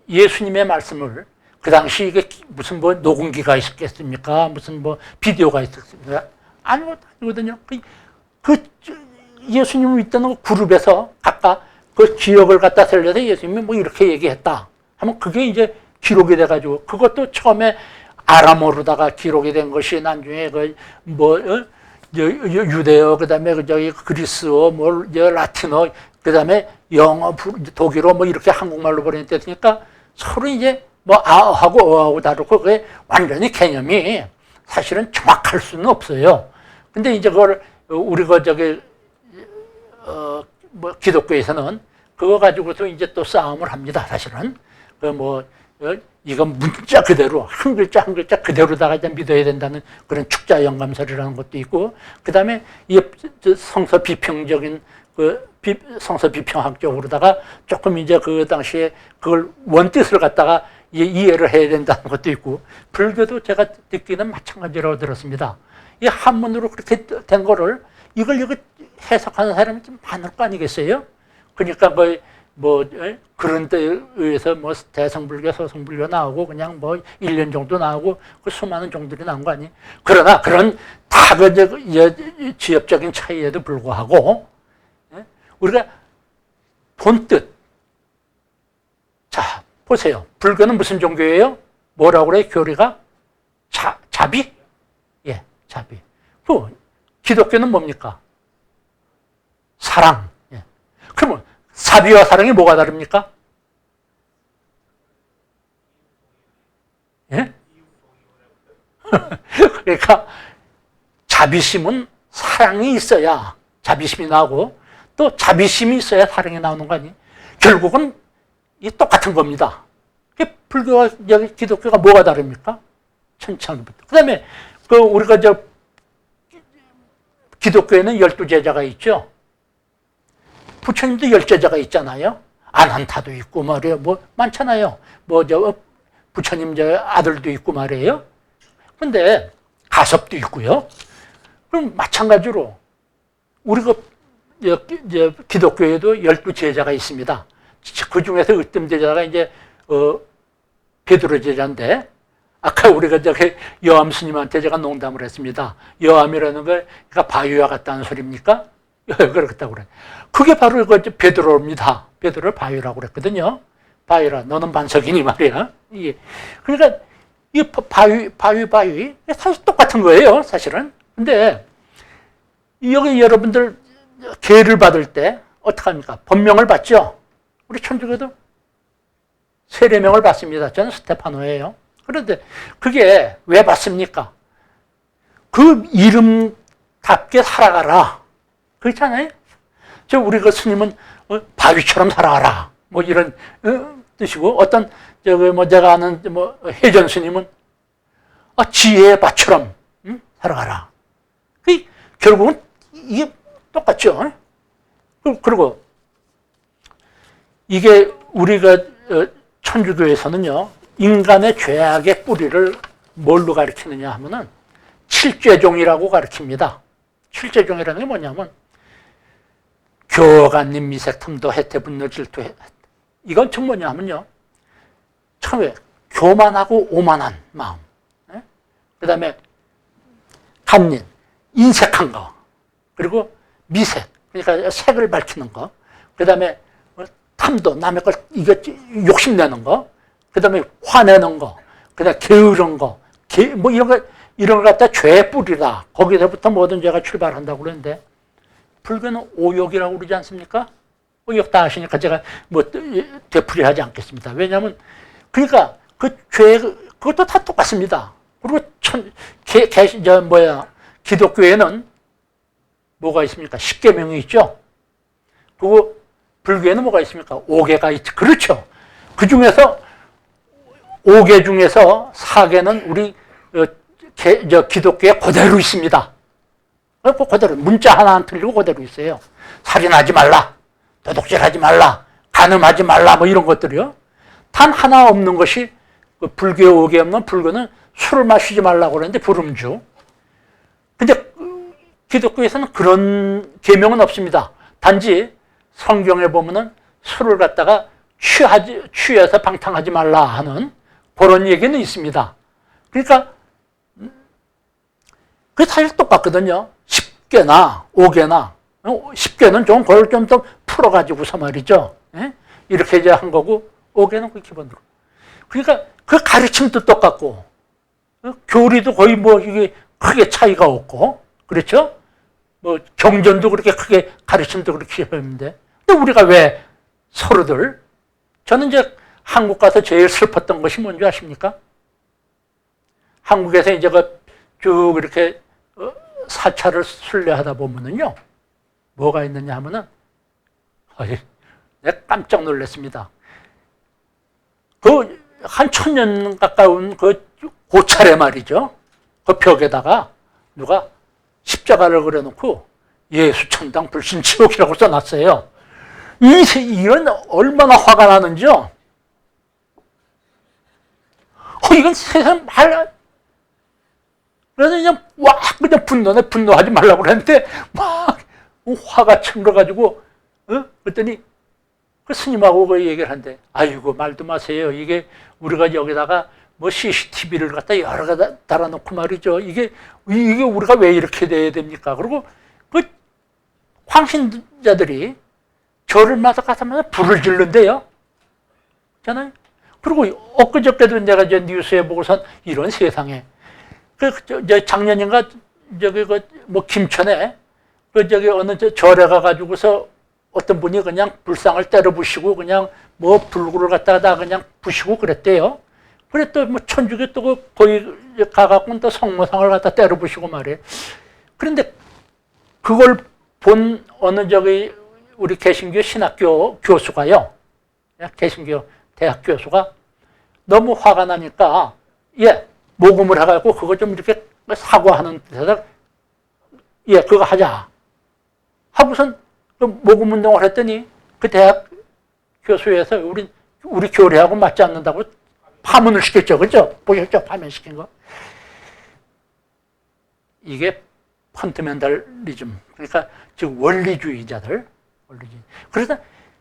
예수님의 말씀을 그 당시 이게 무슨 녹음기가 있었겠습니까? 무슨 비디오가 있었습니까? 아무것도 아니거든요. 예수님을 믿던 그룹에서 각각 그 기억을 갖다 살려서 예수님이 이렇게 얘기했다 하면 그게 이제 기록이 돼가지고, 그것도 처음에 아람어로다가 기록이 된 것이 나중에 유대어, 그 다음에 그리스어, 라틴어, 그 다음에 영어, 독일어 이렇게 한국말로 번역됐으니까 서로 이제 아하고 어하고 다르고 그게 완전히 개념이 사실은 정확할 수는 없어요. 근데 이제 그걸 우리가 기독교에서는 그거 가지고서 이제 또 싸움을 합니다. 사실은 이건 문자 그대로 한 글자 한 글자 그대로다가 이제 믿어야 된다는 그런 축자 영감설이라는 것도 있고, 그 다음에 이 성서 비평적인 성서 비평학적으로다가 조금 이제 그 당시에 그걸 원뜻을 갖다가 이해를 해야 된다는 것도 있고, 불교도 제가 듣기는 마찬가지라고 들었습니다. 이 한문으로 그렇게 된 거를 이걸 해석하는 사람이 좀 많을 거 아니겠어요? 그러니까 그런 때에 의해서 대성불교, 서성불교 나오고 그냥 1년 정도 나오고 그 수많은 종들이 나온 거 아니? 그러나 그런 다 지엽적인 차이에도 불구하고 우리가 본뜻, 자 보세요. 불교는 무슨 종교예요? 뭐라고 그래요? 교리가 자비? 예, 자비. 기독교는 뭡니까? 사랑. 예. 그러면 사비와 사랑이 뭐가 다릅니까? 예? 그러니까 자비심은 사랑이 있어야 자비심이 나오고, 또 자비심이 있어야 사랑이 나오는 거 아니에요? 결국은 이 똑같은 겁니다. 불교와 기독교가 뭐가 다릅니까? 천천부터. 그 다음에 우리가 기독교에는 12제자가 있죠. 부처님도 10제자가 있잖아요. 아난타도 있고 말이에요. 많잖아요. 부처님 아들도 있고 말이에요. 근데 가섭도 있고요. 그럼 마찬가지로 우리가 기독교에도 12제자가 있습니다. 그 중에서 으뜸 제자가 이제 베드로 제자인데, 아까 우리가 여암 스님한테 제가 농담을 했습니다. 여암이라는 걸 바위와 같다는 소리입니까? 그렇다고 그래. 그게 바로 베드로입니다. 베드로를 바위라고 그랬거든요. 바위라, 너는 반석이니 말이야. 그러니까 이 바위 사실 똑같은 거예요, 사실은. 근데 여기 여러분들 계를 받을 때 어떡합니까? 법명을 받죠. 우리 천주교도 세례명을 받습니다. 저는 스테파노예요. 그런데 그게 왜 받습니까? 그 이름답게 살아가라. 그렇잖아요. 우리 스님은 바위처럼 살아가라. 이런 뜻이고, 어떤 저기 뭐 제가 아는 뭐 혜전 스님은 지혜의 밭처럼 살아가라. 결국은 이게 똑같죠. 그리고 이게 우리가 천주교에서는요, 인간의 죄악의 뿌리를 뭘로 가르치느냐 하면은 칠죄종이라고 가르칩니다. 칠죄종이라는 게 뭐냐면 교간님 미색탐도 해태 분노 질투 이건 즉 뭐냐 하면요, 처음에 교만하고 오만한 마음, 그 다음에 간님 인색한 거, 그리고 미색 그러니까 색을 밝히는 거, 그 다음에 탐도 남의 걸 이거 욕심내는 거, 그 다음에 화내는 거, 그 다음에 게으른 거, 뭐 이런 걸 갖다 죄의 뿌리다. 거기서부터 모든 죄가 출발한다고 그러는데 불교는 오욕이라고 그러지 않습니까? 오욕 다 아시니까 제가 뭐 되풀이하지 않겠습니다. 왜냐하면 그러니까 그 죄 그것도 다 똑같습니다. 그리고 기독교에는 뭐가 있습니까? 10계명이 있죠. 그리고 불교에는 뭐가 있습니까? 5계가 있죠. 그렇죠. 그 중에서 5계 중에서 4계는 우리 기독교에 그대로 있습니다. 그대로 문자 하나 안 틀리고 그대로 있어요. 살인하지 말라, 도둑질하지 말라, 간음하지 말라, 뭐 이런 것들이요. 단 하나 없는 것이 불교에 5계 없는 불교는 술을 마시지 말라고 그러는데 불음주. 근데 기독교에서는 그런 계명은 없습니다. 단지 성경에 보면은 술을 갖다가 취해서 방탕하지 말라 하는 그런 얘기는 있습니다. 그러니까 그게 사실 똑같거든요. 10계나 5계나 10계는 좀 그걸 좀 더 풀어가지고서 말이죠. 이렇게 이제 한 거고 5계는 그 기본으로. 그러니까 그 가르침도 똑같고 교리도 거의 뭐 이게 크게 차이가 없고 그렇죠? 뭐 경전도 그렇게 크게 가르침도 그렇게 했는데 근데 우리가 왜 서로들 저는 이제 한국 가서 제일 슬펐던 것이 뭔지 아십니까? 한국에서 이제 쭉 이렇게 사찰을 순례하다 보면은요, 뭐가 있느냐 하면은, 내가 깜짝 놀랐습니다. 한 1000년 가까운 고찰에 말이죠. 그 벽에다가 누가 십자가를 그려놓고 예수 천당 불신 지옥이라고 써놨어요. 이런 얼마나 화가 나는지요. 이건 세상 그래서 그냥 분노하지 말라고 그랬는데 막 화가 쳐들어가지고 그랬더니 그 스님하고 그 얘기를 한대. 아이고 말도 마세요. 이게 우리가 여기다가 뭐 CCTV를 갖다 여러 개 달아놓고 말이죠. 이게 우리가 왜 이렇게 돼야 됩니까? 그리고 그 광신자들이 절을마다 가서 불을 지른대요. 잖아요. 그리고 엊그저께도 내가 이제 뉴스에 보고선 이런 세상에 작년인가 뭐 김천에 어느 절에 가가지고서 어떤 분이 그냥 불상을 때려 부시고 그냥 뭐 불구를 갖다가 그냥 부시고 그랬대요. 그래 또 뭐 천주교 또 거기 가갖고 또 성모상을 갖다 때려 부시고 말이에요. 그런데 그걸 본 어느 우리 개신교 신학교 교수가요. 개신교 대학 교수가 너무 화가 나니까 모금을 해가지고 그거 좀 이렇게 사과하는 데서 그거 하자 하고선 모금 운동을 했더니 그 대학 교수에서 우리 교리하고 맞지 않는다고 파문을 시켰죠. 그죠? 보셨죠? 파면시킨 거. 이게 펀더멘탈리즘. 그러니까 즉 원리주의자들. 그래서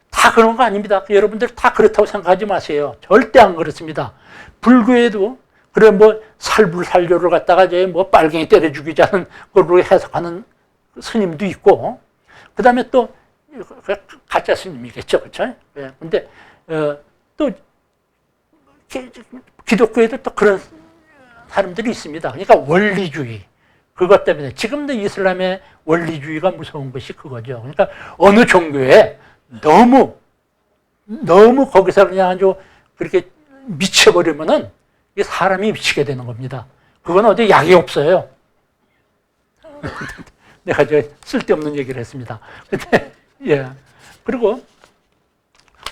다 그런 거 아닙니다. 여러분들 다 그렇다고 생각하지 마세요. 절대 안 그렇습니다. 불교에도 그래 뭐 살불살조를 갖다가 이제 뭐 빨갱이 때려 죽이자는 걸로 해석하는 스님도 있고, 그 다음에 또 가짜 스님이겠죠, 그렇죠? 근데 또 기독교에도 또 그런 사람들이 있습니다. 그러니까 원리주의. 그것 때문에 지금도 이슬람의 원리주의가 무서운 것이 그거죠. 그러니까 어느 종교에 너무 거기서 그냥 아주 그렇게 미쳐버리면은 사람이 미치게 되는 겁니다. 그건 어디 약이 없어요. 내가 쓸데없는 얘기를 했습니다. 근데 그리고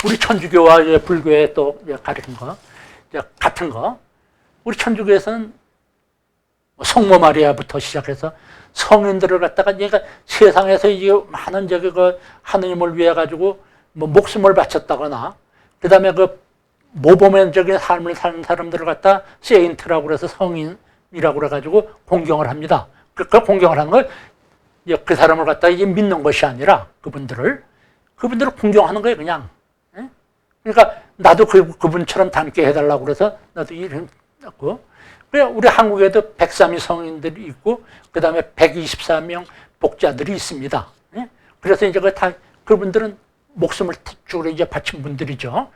우리 천주교와 불교에 또 가르친 거. 같은 거. 우리 천주교에서는 성모 마리아부터 시작해서 성인들을 갖다가 얘가 세상에서 이게 많은 그 하느님을 위해 가지고 뭐 목숨을 바쳤다거나 그다음에 그 모범적인 삶을 사는 사람들을 갖다 세인트라고 그래서 성인이라고 그래 가지고 공경을 합니다. 그 공경을 하는 걸 그 사람을 갖다 이제 믿는 것이 아니라 그분들을 공경하는 거예요, 그냥. 그러니까 나도 그분처럼 닮게 해달라고 그래서 나도 이름 넣고. 우리 한국에도 103위 성인들이 있고, 그 다음에 124명 복자들이 있습니다. 그래서 이제 그분들은 목숨을 쭉 이제 바친 분들이죠.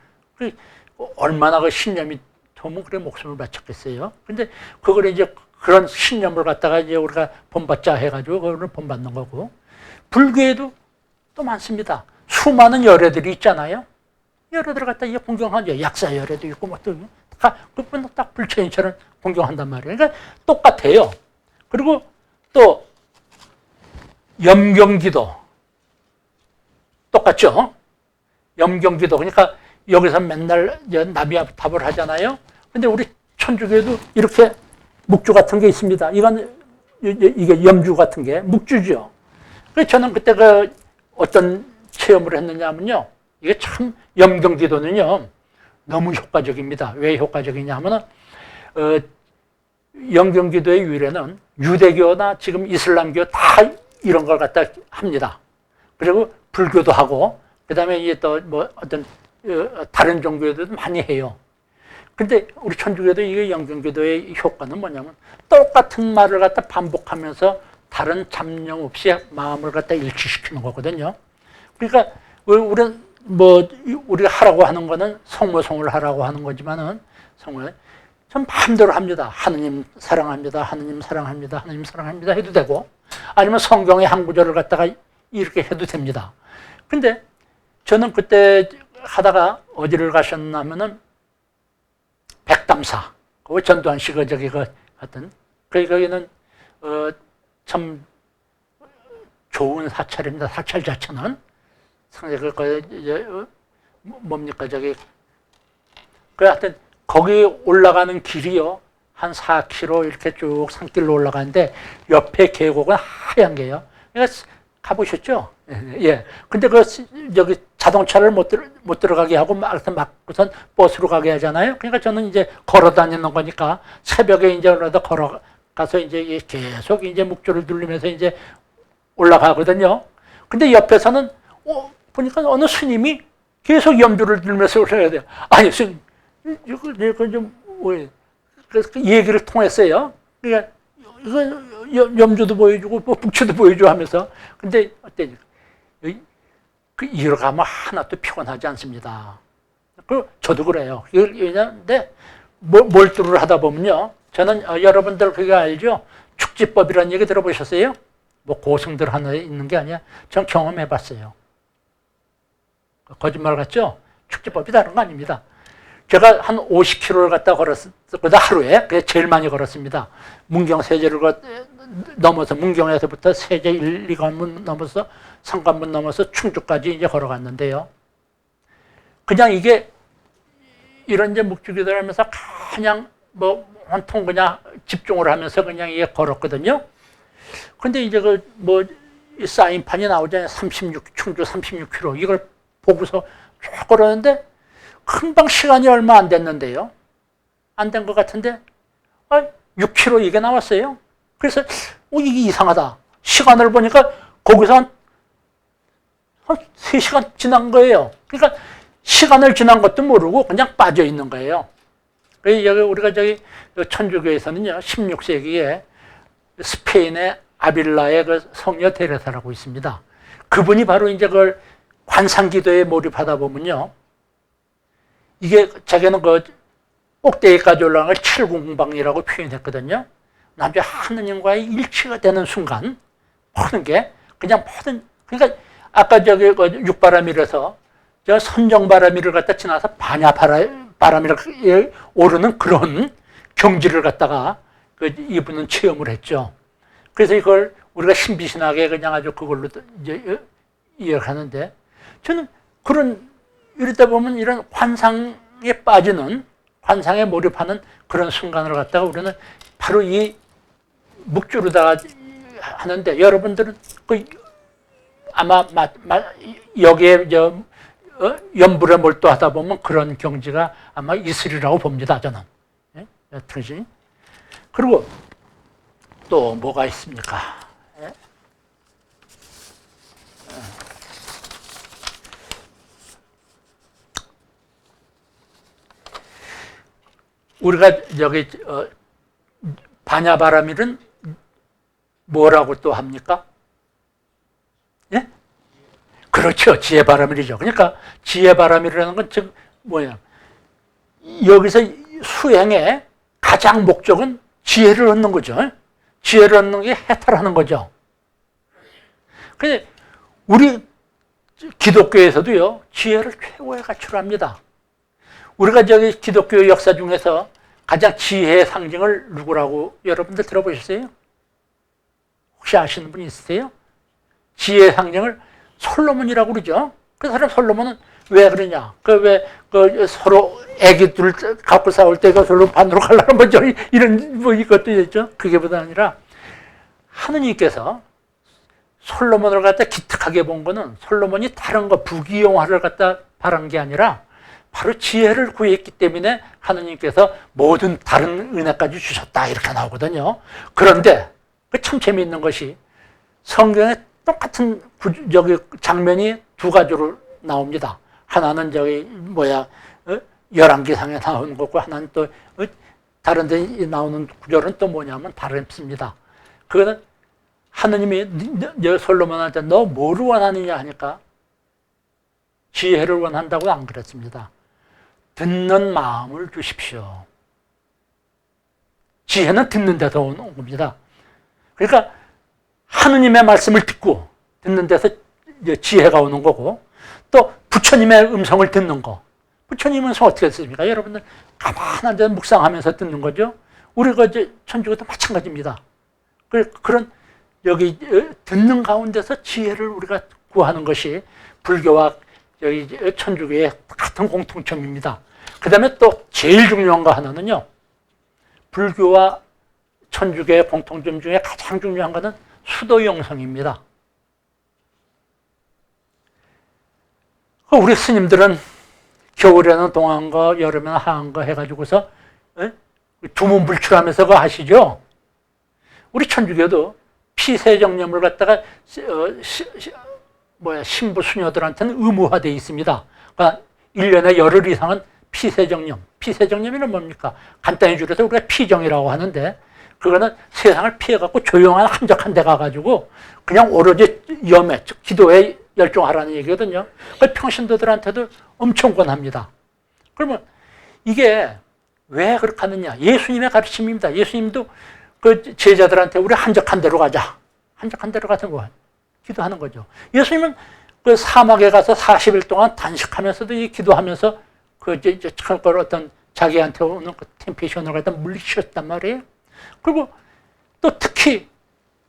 얼마나 그 신념이 더면 그래 목숨을 바쳤겠어요. 근데 그걸 이제 그런 신념을 갖다가 이제 우리가 본받자 해가지고 그걸 본받는 거고. 불교에도 또 많습니다. 수많은 열애들이 있잖아요. 열애들을 갖다 이제 공경하죠. 약사 열애도 있고 뭐 또. 그분 딱 불처인처럼 공경한단 말이에요. 그러니까 똑같아요. 그리고 또 염경기도 똑같죠. 염경기도 그러니까 여기서 맨날 나비답을 하잖아요. 근데 우리 천주교에도 이렇게 묵주 같은 게 있습니다. 이게 염주 같은 게 묵주죠. 그래서 저는 그때 어떤 체험을 했느냐면요. 이게 참 염경기도는요. 너무 효과적입니다. 왜 효과적이냐 하면은, 염경기도의 유래는 유대교나 지금 이슬람교 다 이런 걸 갖다 합니다. 그리고 불교도 하고, 그 다음에 이제 또 뭐 어떤, 다른 종교에도 많이 해요. 근데 우리 천주교도 이게 염경기도의 효과는 뭐냐면 똑같은 말을 갖다 반복하면서 다른 잡념 없이 마음을 갖다 일치시키는 거거든요. 그러니까 우리가 하라고 하는 거는 성모성을 하라고 하는 거지만은 성모는 전 마음대로 합니다. 하느님 사랑합니다. 하느님 사랑합니다. 하느님 사랑합니다. 해도 되고 아니면 성경의 한 구절을 갖다가 이렇게 해도 됩니다. 근데 저는 그때 하다가 어디를 가셨냐면은 백담사, 전두환 씨가 하여튼 거기는 참 좋은 사찰입니다. 사찰 자체는 상당히 뭡니까 하여튼 거기 올라가는 길이요 한 4km 이렇게 쭉 산길로 올라가는데 옆에 계곡은 하얀 게요. 그러니까 가보셨죠? 예. 근데 여기 자동차를 못 들어가게 하고 막고선 버스로 가게 하잖아요. 그러니까 저는 이제 걸어 다니는 거니까 새벽에 이제 걸어가서 이제 계속 이제 묵주를 누르면서 이제 올라가거든요. 근데 옆에서는 보니까 어느 스님이 계속 염주를 들면서 올라가야 돼요. 아니, 스님, 이거 좀, 그래서 그 얘기를 통했어요. 그러니까, 염주도 보여주고, 북주도 보여주고 하면서. 근데, 어때, 이러 가면 하나도 피곤하지 않습니다. 저도 그래요. 왜냐하면, 몰두를 하다 보면요. 저는, 여러분들 그거 알죠? 축지법이라는 얘기 들어보셨어요? 뭐 고승들 하나 있는 게 아니야. 전 경험해 봤어요. 거짓말 같죠? 축지법이 다른 거 아닙니다. 제가 한 50km를 갖다 걸었거든, 하루에. 그게 제일 많이 걸었습니다. 문경 세제를 넘어서, 문경에서부터 세제 1, 2관문 넘어서, 3관문 넘어서 충주까지 이제 걸어갔는데요. 그냥 이게, 이런 이제 묵주기도를 하면서 그냥 온통 그냥 집중을 하면서 그냥 이게 걸었거든요. 근데 이제 이 사인판이 나오잖아요. 충주 36km. 이걸 보고서 쭉 걸었는데 금방 시간이 얼마 안 됐는데요. 안 된 것 같은데 6km 이게 나왔어요. 그래서 이게 이상하다. 시간을 보니까 거기서 한 3시간 지난 거예요. 그러니까 시간을 지난 것도 모르고 그냥 빠져 있는 거예요. 그래서 우리가 천주교에서는요. 16세기에 스페인의 아빌라의 성녀 테레사라고 있습니다. 그분이 바로 이제 그걸 관상기도에 몰입하다 보면요. 이게 자기는 꼭대기까지 올라가는 걸 칠공방이라고 표현했거든요. 남자 하느님과의 일치가 되는 순간 모든 게 그냥 그러니까 아까 육바라밀에서 선정바라밀을 갖다 지나서 반야바라밀을 오르는 그런 경지를 갖다가 이분은 체험을 했죠. 그래서 이걸 우리가 신비신학에 그냥 아주 그걸로 이제 이해하는데 저는 이러다 보면 이런 환상에 빠지는 환상에 몰입하는 그런 순간을 갖다가 우리는 바로 이 묵주로다가 하는데, 여러분들은 그 아마 여기에 연불에 몰두하다 보면 그런 경지가 아마 있으리라고 봅니다, 저는. 예? 여튼 그리고 또 뭐가 있습니까? 예? 우리가 여기 바냐바라밀은 뭐라고 또 합니까? 예? 그렇죠. 지혜바라밀이죠. 그러니까 지혜바라밀이라는 건 즉 뭐야? 여기서 수행의 가장 목적은 지혜를 얻는 거죠. 지혜를 얻는 게 해탈하는 거죠. 근데 우리 기독교에서도요, 지혜를 최고의 가치로 합니다. 우리가 저기 기독교 역사 중에서 가장 지혜의 상징을 누구라고 여러분들 들어보셨어요? 혹시 아시는 분 있으세요? 지혜의 상징을 솔로몬이라고 그러죠. 그 사람 솔로몬은 왜 그러냐? 서로 애기들 갖고 싸울 때가 서로 반으로 갈라는 거죠. 이런 이것도 있죠. 그게보다 아니라 하느님께서 솔로몬을 갖다 기특하게 본 거는 솔로몬이 다른 거 부귀영화를 갖다 바란 게 아니라 바로 지혜를 구했기 때문에 하느님께서 모든 다른 은혜까지 주셨다, 이렇게 나오거든요. 그런데 그 참 재미있는 것이 성경에 똑같은 장면이 두 가지로 나옵니다. 하나는 열왕기상에 나오는 거고, 하나는 또 다른 데 나오는 구절은 또 뭐냐면 다릅니다. 그거는 하느님이 솔로몬한테 너 뭐를 원하느냐 하니까 지혜를 원한다고 안 그랬습니다. 듣는 마음을 주십시오. 지혜는 듣는 데서 오는 겁니다. 그러니까 하느님의 말씀을 듣고 듣는 데서 지혜가 오는 거고, 또 부처님의 음성을 듣는 거. 부처님 음성 어떻게 듣습니까? 여러분들 가만한 데 묵상하면서 듣는 거죠. 우리가 천주교도 마찬가지입니다. 그런 여기 듣는 가운데서 지혜를 우리가 구하는 것이 불교와 여기 천주교의 같은 공통점입니다. 그 다음에 또 제일 중요한 거 하나는요, 불교와 천주교의 공통점 중에 가장 중요한 것은 수도영성입니다. 우리 스님들은 겨울에는 동안거, 여름에는 하안거 해가지고서 두문불출하면서 그거 하시죠. 우리 천주교도 피세정념을 갖다가 신부 수녀들한테는 의무화되어 있습니다. 그러니까 1년에 열흘 이상은 피세정념. 피세정념이란 뭡니까? 간단히 줄여서 우리가 피정이라고 하는데, 그거는 세상을 피해갖고 조용한 한적한 데 가가지고 그냥 오로지 염에, 즉 기도에 열중하라는 얘기거든요. 그 평신도들한테도 엄청 권합니다. 그러면 이게 왜 그렇게 하느냐? 예수님의 가르침입니다. 예수님도 그 제자들한테 우리 한적한 데로 가자. 한적한 데로 가서 뭐 기도하는 거죠. 예수님은 그 사막에 가서 40일 동안 단식하면서도 기도하면서 그걸 어떤 자기한테 오는 그 템페이션을 갖다 물리치셨단 말이에요. 그리고 또 특히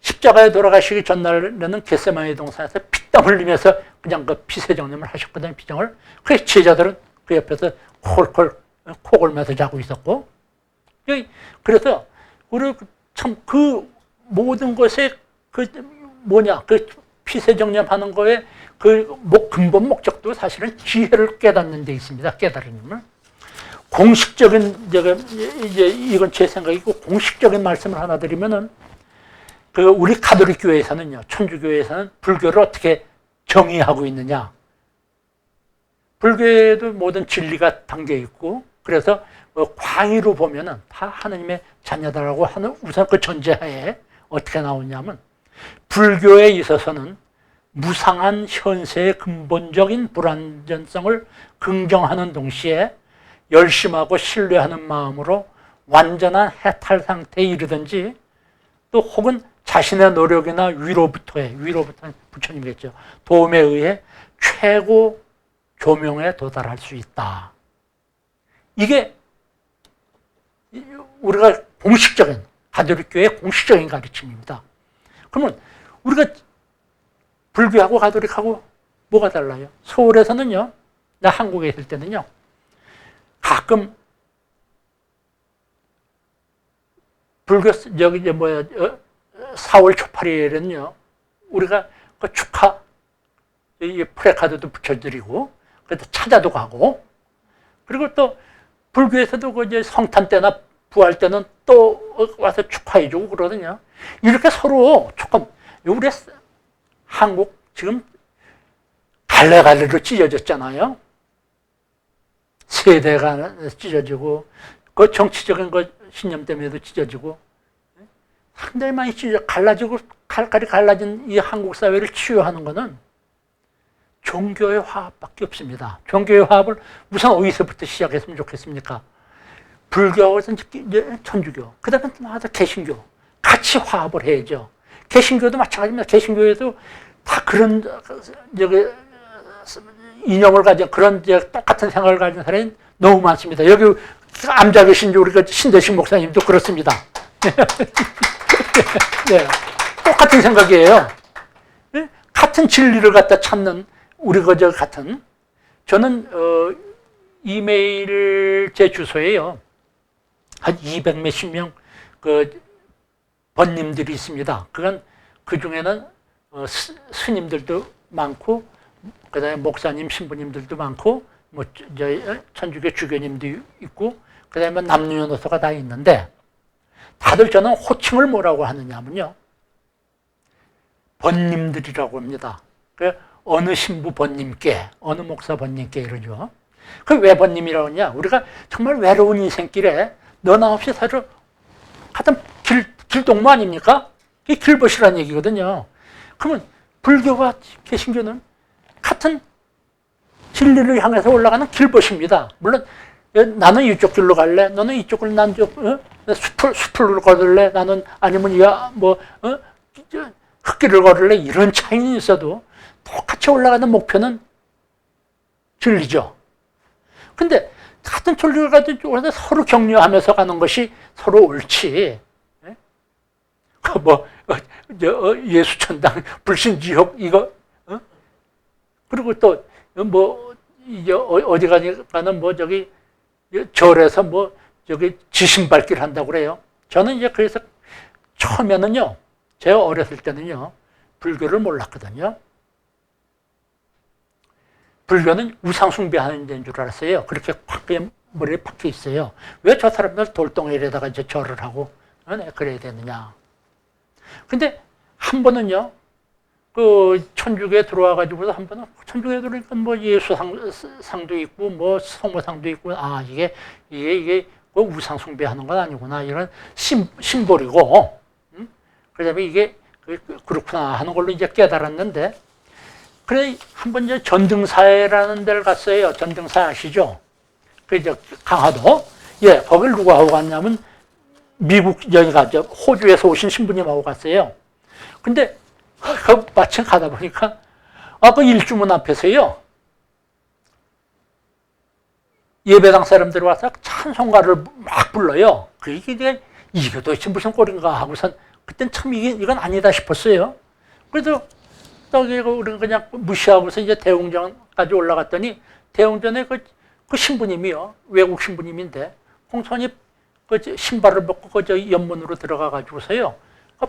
십자가에 돌아가시기 전날에는 겟세마네 동산에서 피땀 흘리면서 그냥 그 피세정념을 하셨거든요, 피정을. 그래서 제자들은 그 옆에서 콜콜 코 골면서 자고 있었고. 그래서 우리 참 그 모든 것에 그 피세정념 하는 거에 근본 목적도 사실은 지혜를 깨닫는 데 있습니다. 깨달음을. 공식적인, 이건 제 생각이고, 공식적인 말씀을 하나 드리면은, 우리 가톨릭 교회에서는요, 천주교회에서는 불교를 어떻게 정의하고 있느냐. 불교에도 모든 진리가 담겨 있고, 그래서 광의로 보면은 다 하느님의 자녀다라고 하는 우선 그 전제하에 어떻게 나오냐면, 불교에 있어서는 무상한 현세의 근본적인 불완전성을 긍정하는 동시에 열심하고 신뢰하는 마음으로 완전한 해탈 상태에 이르든지, 또 혹은 자신의 노력이나 위로부터는 부처님이겠죠, 도움에 의해 최고 조명에 도달할 수 있다. 이게 우리가 공식적인, 가톨릭교의 공식적인 가르침입니다. 그러면 우리가 불교하고 가톨릭하고 뭐가 달라요? 서울에서는요, 나 한국에 있을 때는요, 가끔 불교 저기 이제 뭐야 4월 초팔일에는요 우리가 그 축하 이 프레카드도 붙여드리고 그래도 찾아도 가고 그리고 또 불교에서도 그 이제 성탄 때나 부활 때는 또 와서 축하해주고 그러거든요. 이렇게 서로 조금 우리 한국 지금 갈래갈래로 찢어졌잖아요. 세대가 찢어지고 그 정치적인 그 신념 때문에도 찢어지고 상당히 많이 갈라지고 칼칼이 갈라진 이 한국 사회를 치유하는 것은 종교의 화합밖에 없습니다. 종교의 화합을 우선 어디서부터 시작했으면 좋겠습니까? 불교에서 이제 천주교, 그 다음에 또 개신교 같이 화합을 해야죠. 개신교도 마찬가지입니다. 개신교에도 다 그런 저기 이념을 가진 그런 똑같은 생각을 가진 사람이 너무 많습니다. 여기 암자 계신 우리 신대식 목사님도 그렇습니다. 네, 똑같은 생각이에요. 네? 같은 진리를 갖다 찾는 우리 그저 같은 저는 이메일 제 주소에요 한 200 몇십 명 그 번님들이 있습니다. 그건 그 중에는 스님들도 많고 그다음에 목사님 신부님들도 많고 뭐 천주교 주교님도 있고 그다음에 남녀노소가 다 있는데 다들 저는 호칭을 뭐라고 하느냐면요 번님들이라고 합니다. 그 어느 신부 번님께 어느 목사 번님께 이러죠. 그 왜 번님이라고 하냐 우리가 정말 외로운 인생길에 너나 없이 사실 같은 길동무 아닙니까? 이게 길벗이라는 얘기거든요. 그러면 불교와 개신교는 같은 진리를 향해서 올라가는 길벗입니다. 물론 나는 이쪽 길로 갈래, 너는 이쪽을 난 숲을 걸을래, 나는 아니면 흙길을 걸을래 이런 차이는 있어도 똑같이 올라가는 목표는 진리죠. 근데 같은 진리를 가지고 서로 격려하면서 가는 것이 서로 옳지. 예수천당, 불신지옥 이거 그리고 또 이제 어디 가는 저기 절에서 저기 지신밟기를 한다고 그래요. 저는 이제 그래서 처음에는요, 제가 어렸을 때는요, 불교를 몰랐거든요. 불교는 우상숭배하는 데인 줄 알았어요. 그렇게 확 그냥 머리에 박혀 있어요. 왜 저 사람들 돌덩이에다가 이제 절을 하고 그래야 되느냐. 근데 한 번은요, 그 천주교에 들어와가지고서 한 번은 천주교에 들어오니까 예수상도 있고 성모상도 있고 이게 우상 숭배하는 건 아니구나 이런 심볼이고 그다음에 이게 그렇구나 하는 걸로 이제 깨달았는데 그래 한 번 이제 전등사회라는 데를 갔어요. 전등사 아시죠? 그 이제 강화도 거길 누구하고 갔냐면 미국 호주에서 오신 신부님하고 갔어요. 근데 마침 가다 보니까 그 일주문 앞에서요 예배당 사람들이 와서 찬송가를 막 불러요. 이게 도대체 무슨 꼴인가 하고선 그땐 참 이건 아니다 싶었어요. 그래서 우리가 그냥 무시하고서 이제 대웅전까지 올라갔더니 대웅전에 그 신부님이요 외국 신부님인데 공손히 신발을 벗고 연문으로 들어가 가지고서요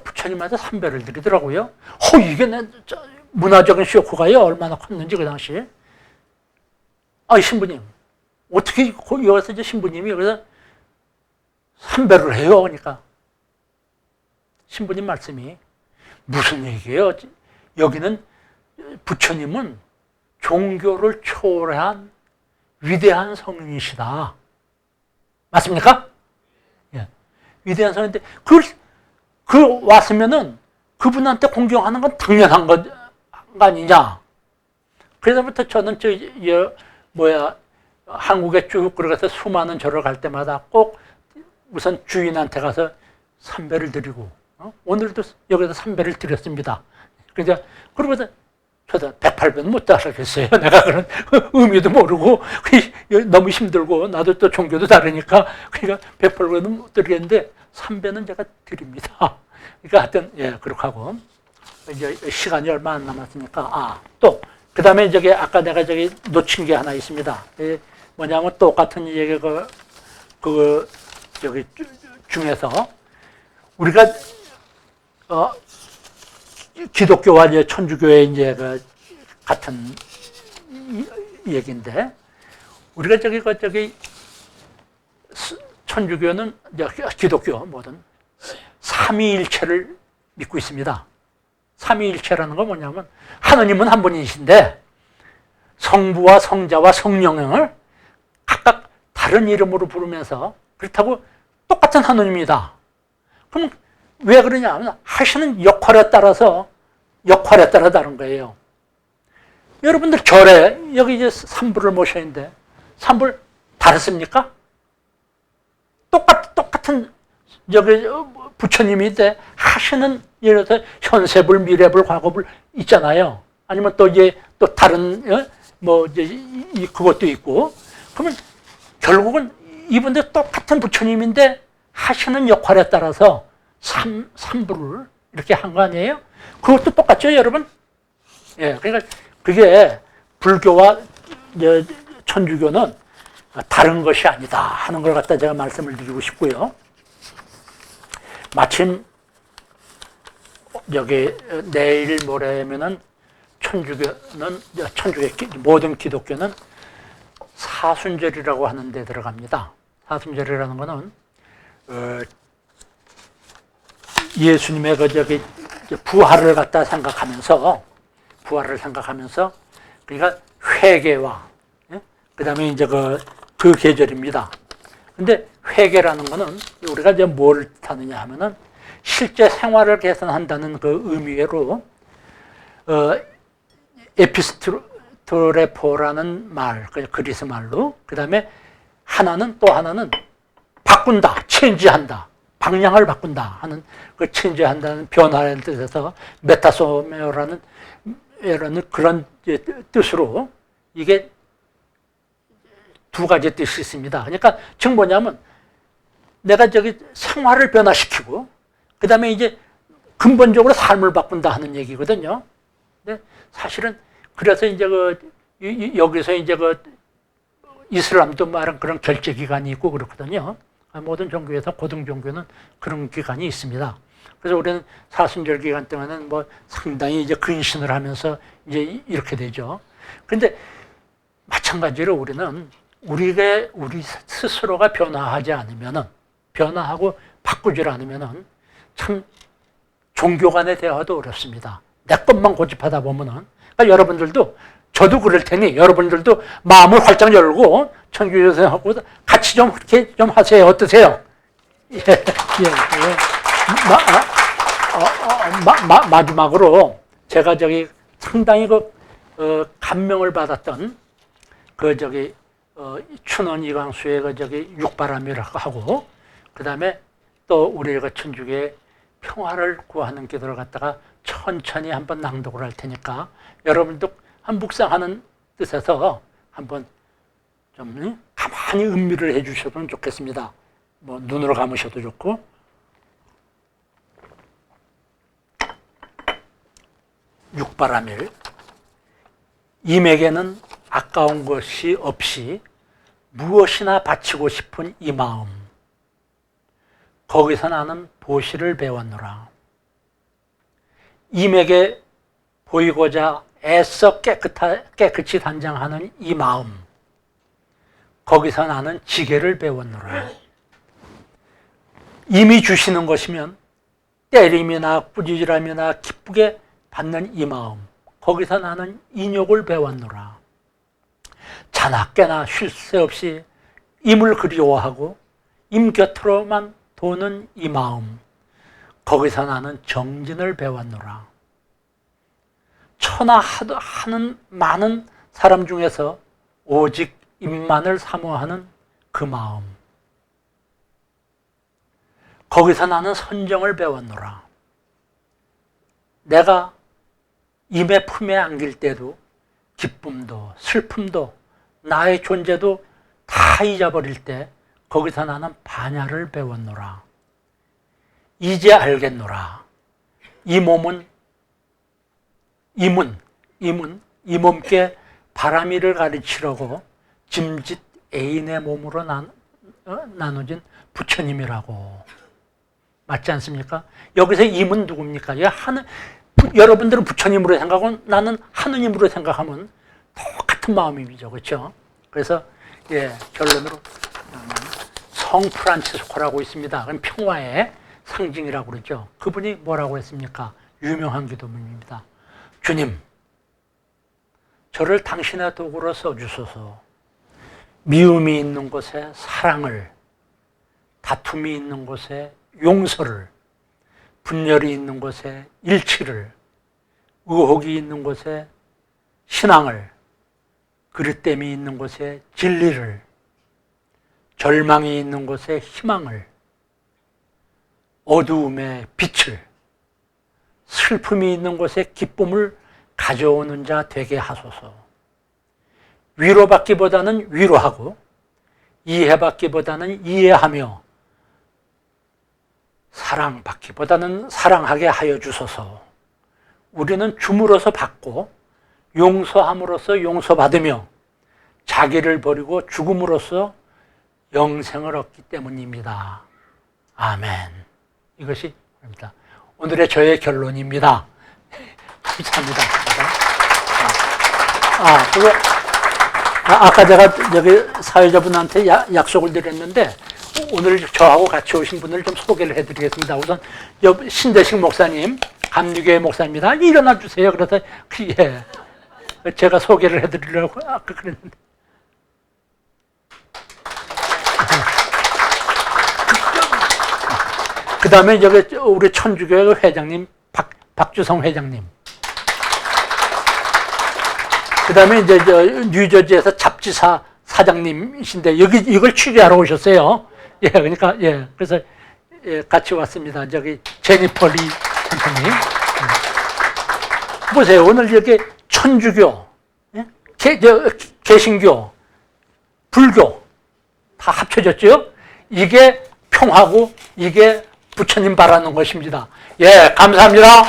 부처님한테 삼배를 드리더라고요. 이게 문화적인 쇼크가요 얼마나 컸는지 그 당시에. 신부님 어떻게 여기서 이제 신부님이 여기서 삼배를 해요? 그러니까 신부님 말씀이 무슨 얘기예요? 여기는 부처님은 종교를 초월한 위대한 성인이시다. 맞습니까? 위대한 성인인데 그 왔으면은 그분한테 공경하는 건 당연한 거 아니냐. 그래서부터 저는 한국에 쭉 들어가서 수많은 절을 갈 때마다 꼭 우선 주인한테 가서 삼배를 드리고 오늘도 여기서 삼배를 드렸습니다. 그러고서 저도 108배는 못 따라겠어요. 내가 그런 의미도 모르고 너무 힘들고 나도 또 종교도 다르니까 그러니까 108배는 못 드리겠는데 3배는 제가 드립니다. 그러니까 하여튼 그렇게 하고 이제 시간이 얼마 안 남았으니까 또 그다음에 아까 내가 놓친 게 하나 있습니다. 뭐냐면 똑같은 얘기 중에서 우리가 기독교와 이제 천주교의 이제 그 같은 얘기인데, 우리가 저기 천주교는 기독교 뭐든 삼위일체를 믿고 있습니다. 삼위일체라는 건 뭐냐면 하느님은 한 분이신데 성부와 성자와 성령을 각각 다른 이름으로 부르면서, 그렇다고 똑같은 하느님이다. 그럼 왜 그러냐 하면 하시는 역할에 따라 다른 거예요. 여러분들 절에 여기 이제 산부를 모셔는데 산불 다르습니까? 똑같은 여기 부처님인데 하시는, 예를 들어서 현세불, 미래불, 과거불 있잖아요. 아니면 또 이제 또 다른 뭐 이제 그것도 있고. 그러면 결국은 이분들 똑같은 부처님인데 하시는 역할에 따라서 삼부를 이렇게 한 거 아니에요? 그것도 똑같죠, 여러분? 예, 그러니까 그게 불교와 천주교는 다른 것이 아니다 하는 걸 갖다 제가 말씀을 드리고 싶고요. 마침 여기 내일 모레면은 천주교 모든 기독교는 사순절이라고 하는 데 들어갑니다. 사순절이라는 거는 예수님의 부활을 갖다 생각하면서 그러니까 회개와 그다음에 이제 그 계절입니다. 근데 회개라는 거는 우리가 이제 뭘 뜻하느냐 하면은 실제 생활을 개선한다는 그 의미로 에피스트레포라는 말, 그리스 말로, 그다음에 또 하나는 바꾼다, 체인지한다, 방향을 바꾼다 하는 그 체인지한다는 변화라는 뜻에서 메타소메오라는 그런 뜻으로 이게 두 가지 뜻이 있습니다. 그러니까 즉 뭐냐면 내가 생활을 변화시키고 그다음에 이제 근본적으로 삶을 바꾼다 하는 얘기거든요. 근데 사실은 그래서 이제 여기서 이제 이슬람도 말은 그런 결제 기간이 있고 그렇거든요. 모든 종교에서 고등 종교는 그런 기간이 있습니다. 그래서 우리는 사순절 기간 동안은 뭐 상당히 이제 근신을 하면서 이제 이렇게 되죠. 그런데 마찬가지로 우리는 우리 스스로가 변화하고 바꾸질 않으면은 참 종교 간의 대화도 어렵습니다. 내 것만 고집하다 보면은, 그러니까 여러분들도, 저도 그럴 테니 여러분들도 마음을 활짝 열고 천주교 선생님하고 같이 좀 이렇게 좀 하세요. 어떠세요? 예. 마지막으로 제가 상당히 감명을 받았던 춘원 이광수의 육바람이라고 하고, 그 다음에 또 우리 천주교의 평화를 구하는 기도를 갖다가 천천히 한번 낭독을 할 테니까 여러분도 한 묵상하는 뜻에서 한번 좀 가만히 음미를 해 주셨으면 좋겠습니다. 뭐 눈으로 감으셔도 좋고. 육바라밀. 임에게는 아까운 것이 없이 무엇이나 바치고 싶은 이 마음. 거기서 나는 보시를 배웠노라. 임에게 보이고자 애써 깨끗이 단장하는 이 마음. 거기서 나는 지게를 배웠노라. 임이 주시는 것이면 때림이나 꾸지람이나 기쁘게 받는 이 마음. 거기서 나는 인욕을 배웠노라. 자나깨나 쉴 새 없이 임을 그리워하고 임 곁으로만 도는 이 마음. 거기서 나는 정진을 배웠노라. 천하하는 많은 사람 중에서 오직 임만을 사모하는 그 마음. 거기서 나는 선정을 배웠노라. 내가 임의 품에 안길 때도 기쁨도 슬픔도 나의 존재도 다 잊어버릴 때 거기서 나는 반야를 배웠노라. 이제 알겠노라. 이 몸께 바람이를 가르치려고 짐짓 애인의 몸으로 나눠진 부처님이라고. 맞지 않습니까? 여기서 임은 누굽니까? 여러분들은 부처님으로 생각하고 나는 하느님으로 생각하면 똑같은 마음이죠. 그렇죠? 그래서 결론으로 성 프란치스코라고 있습니다. 그럼 평화의 상징이라고 그러죠. 그분이 뭐라고 했습니까? 유명한 기도문입니다. 주님, 저를 당신의 도구로 써주소서. 미움이 있는 곳에 사랑을, 다툼이 있는 곳에 용서를, 분열이 있는 곳에 일치를, 의혹이 있는 곳에 신앙을, 그릇됨이 있는 곳에 진리를, 절망이 있는 곳에 희망을, 어두움에 빛을, 슬픔이 있는 곳에 기쁨을 가져오는 자 되게 하소서. 위로받기보다는 위로하고 이해받기보다는 이해하며 사랑받기보다는 사랑하게 하여 주소서. 우리는 줌으로써 받고 용서함으로써 용서받으며 자기를 버리고 죽음으로써 영생을 얻기 때문입니다. 아멘. 이것이 오늘의 저의 결론입니다. 감사합니다. 아까 제가 여기 사회자분한테 약속을 드렸는데 오늘 저하고 같이 오신 분을 좀 소개를 해드리겠습니다. 우선 신대식 목사님, 감리교회 목사입니다. 일어나 주세요. 그래서 제가 소개를 해드리려고 아까 그랬는데. 그 다음에 여기 우리 천주교회 회장님 박주성 회장님. 그 다음에 이제 뉴저지에서 잡지사 사장님이신데 이걸 취재하러 오셨어요. 그러니까 그래서 같이 왔습니다. 저기 제니퍼 리 선생님. 보세요. 오늘 이렇게 천주교, 개신교, 불교 다 합쳐졌죠. 이게 평화고 이게 부처님 바라는 것입니다. 감사합니다.